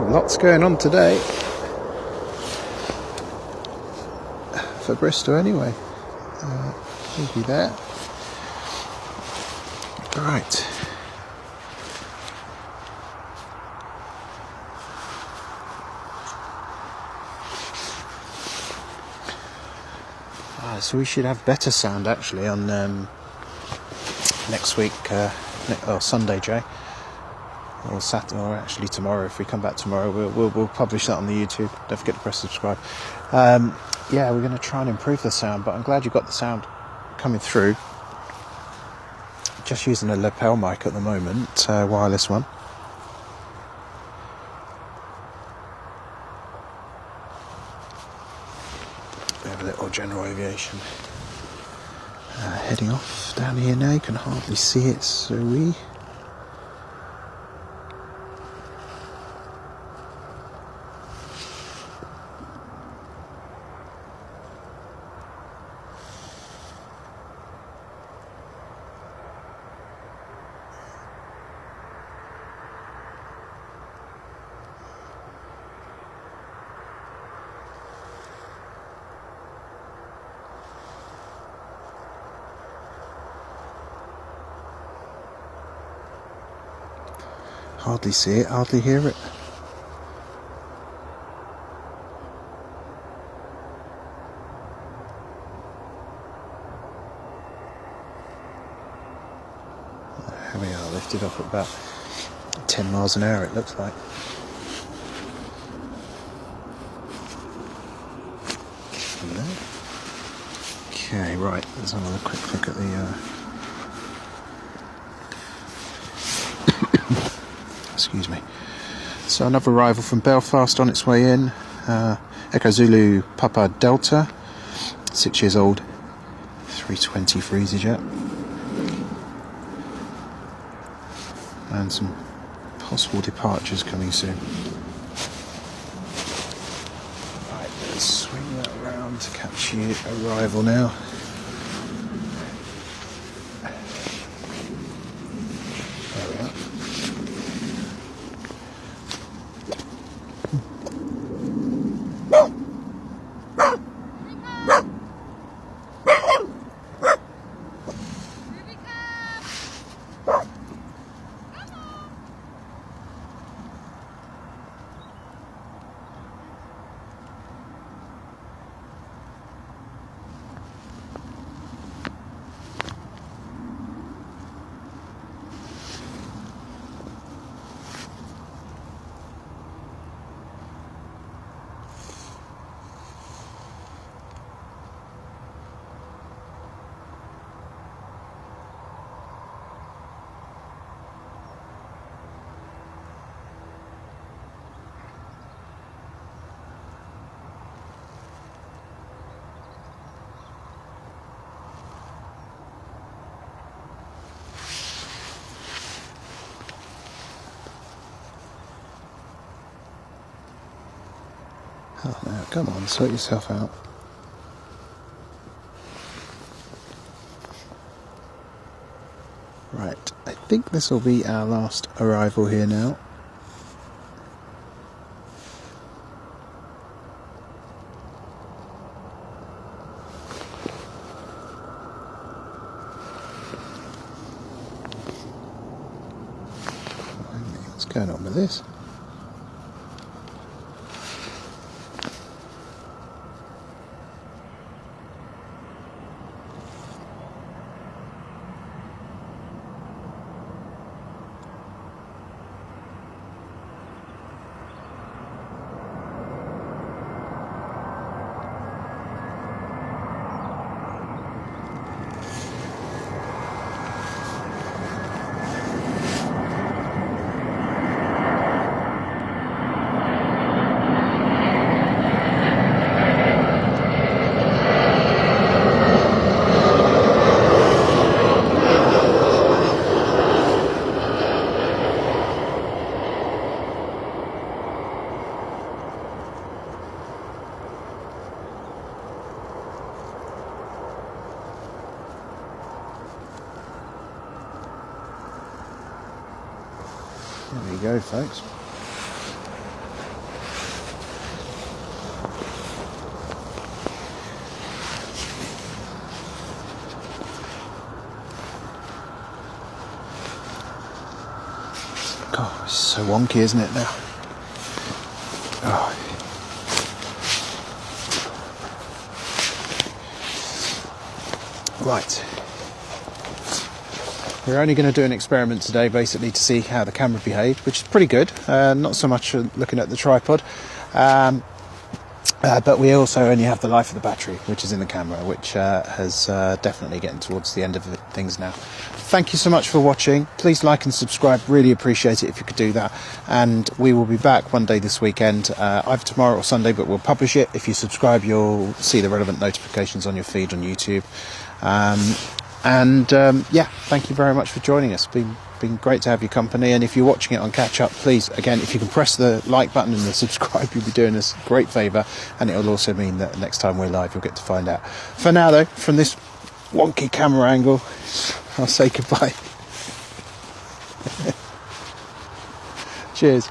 Lots going on today for Bristol anyway. We'll be there. Right. So we should have better sound actually on next week, or Sunday, Jay. Or Saturday, or actually tomorrow. If we come back tomorrow, we'll publish that on the YouTube. Don't forget to press subscribe. Yeah, we're going to try and improve the sound, but I'm glad you got the sound coming through. Just using a lapel mic at the moment, wireless one. We have a little general aviation heading off down here now. You can hardly see it, so we. Hardly see it, hardly hear it. Here we are, lifted off at about 10 miles an hour, it looks like. Okay, right, let's have a quick look at the excuse me. So another arrival from Belfast on its way in. Echo Zulu Papa Delta, 6 years old, 320 for EasyJet. And some possible departures coming soon. Right, let's swing that around to catch you arrival now. Oh no, come on, sort yourself out. Right, I think this will be our last arrival here now. What's going on with this? There we go, folks. God, it's so wonky, isn't it now? Oh. Right. We're only going to do an experiment today, basically, to see how the camera behaved, which is pretty good. Not so much looking at the tripod, but we also only have the life of the battery, which is in the camera, which has definitely getting towards the end of things now. Thank you so much for watching. Please like and subscribe. Really appreciate it if you could do that. And we will be back one day this weekend, either tomorrow or Sunday, but we'll publish it. If you subscribe, you'll see the relevant notifications on your feed on YouTube. Yeah, thank you very much for joining us. It's been great to have your company, and if you're watching it on catch up, please, again, if you can press the like button and the subscribe, you'll be doing us a great favour, and it'll also mean that next time we're live you'll get to find out. For now though, from this wonky camera angle, I'll say goodbye. Cheers.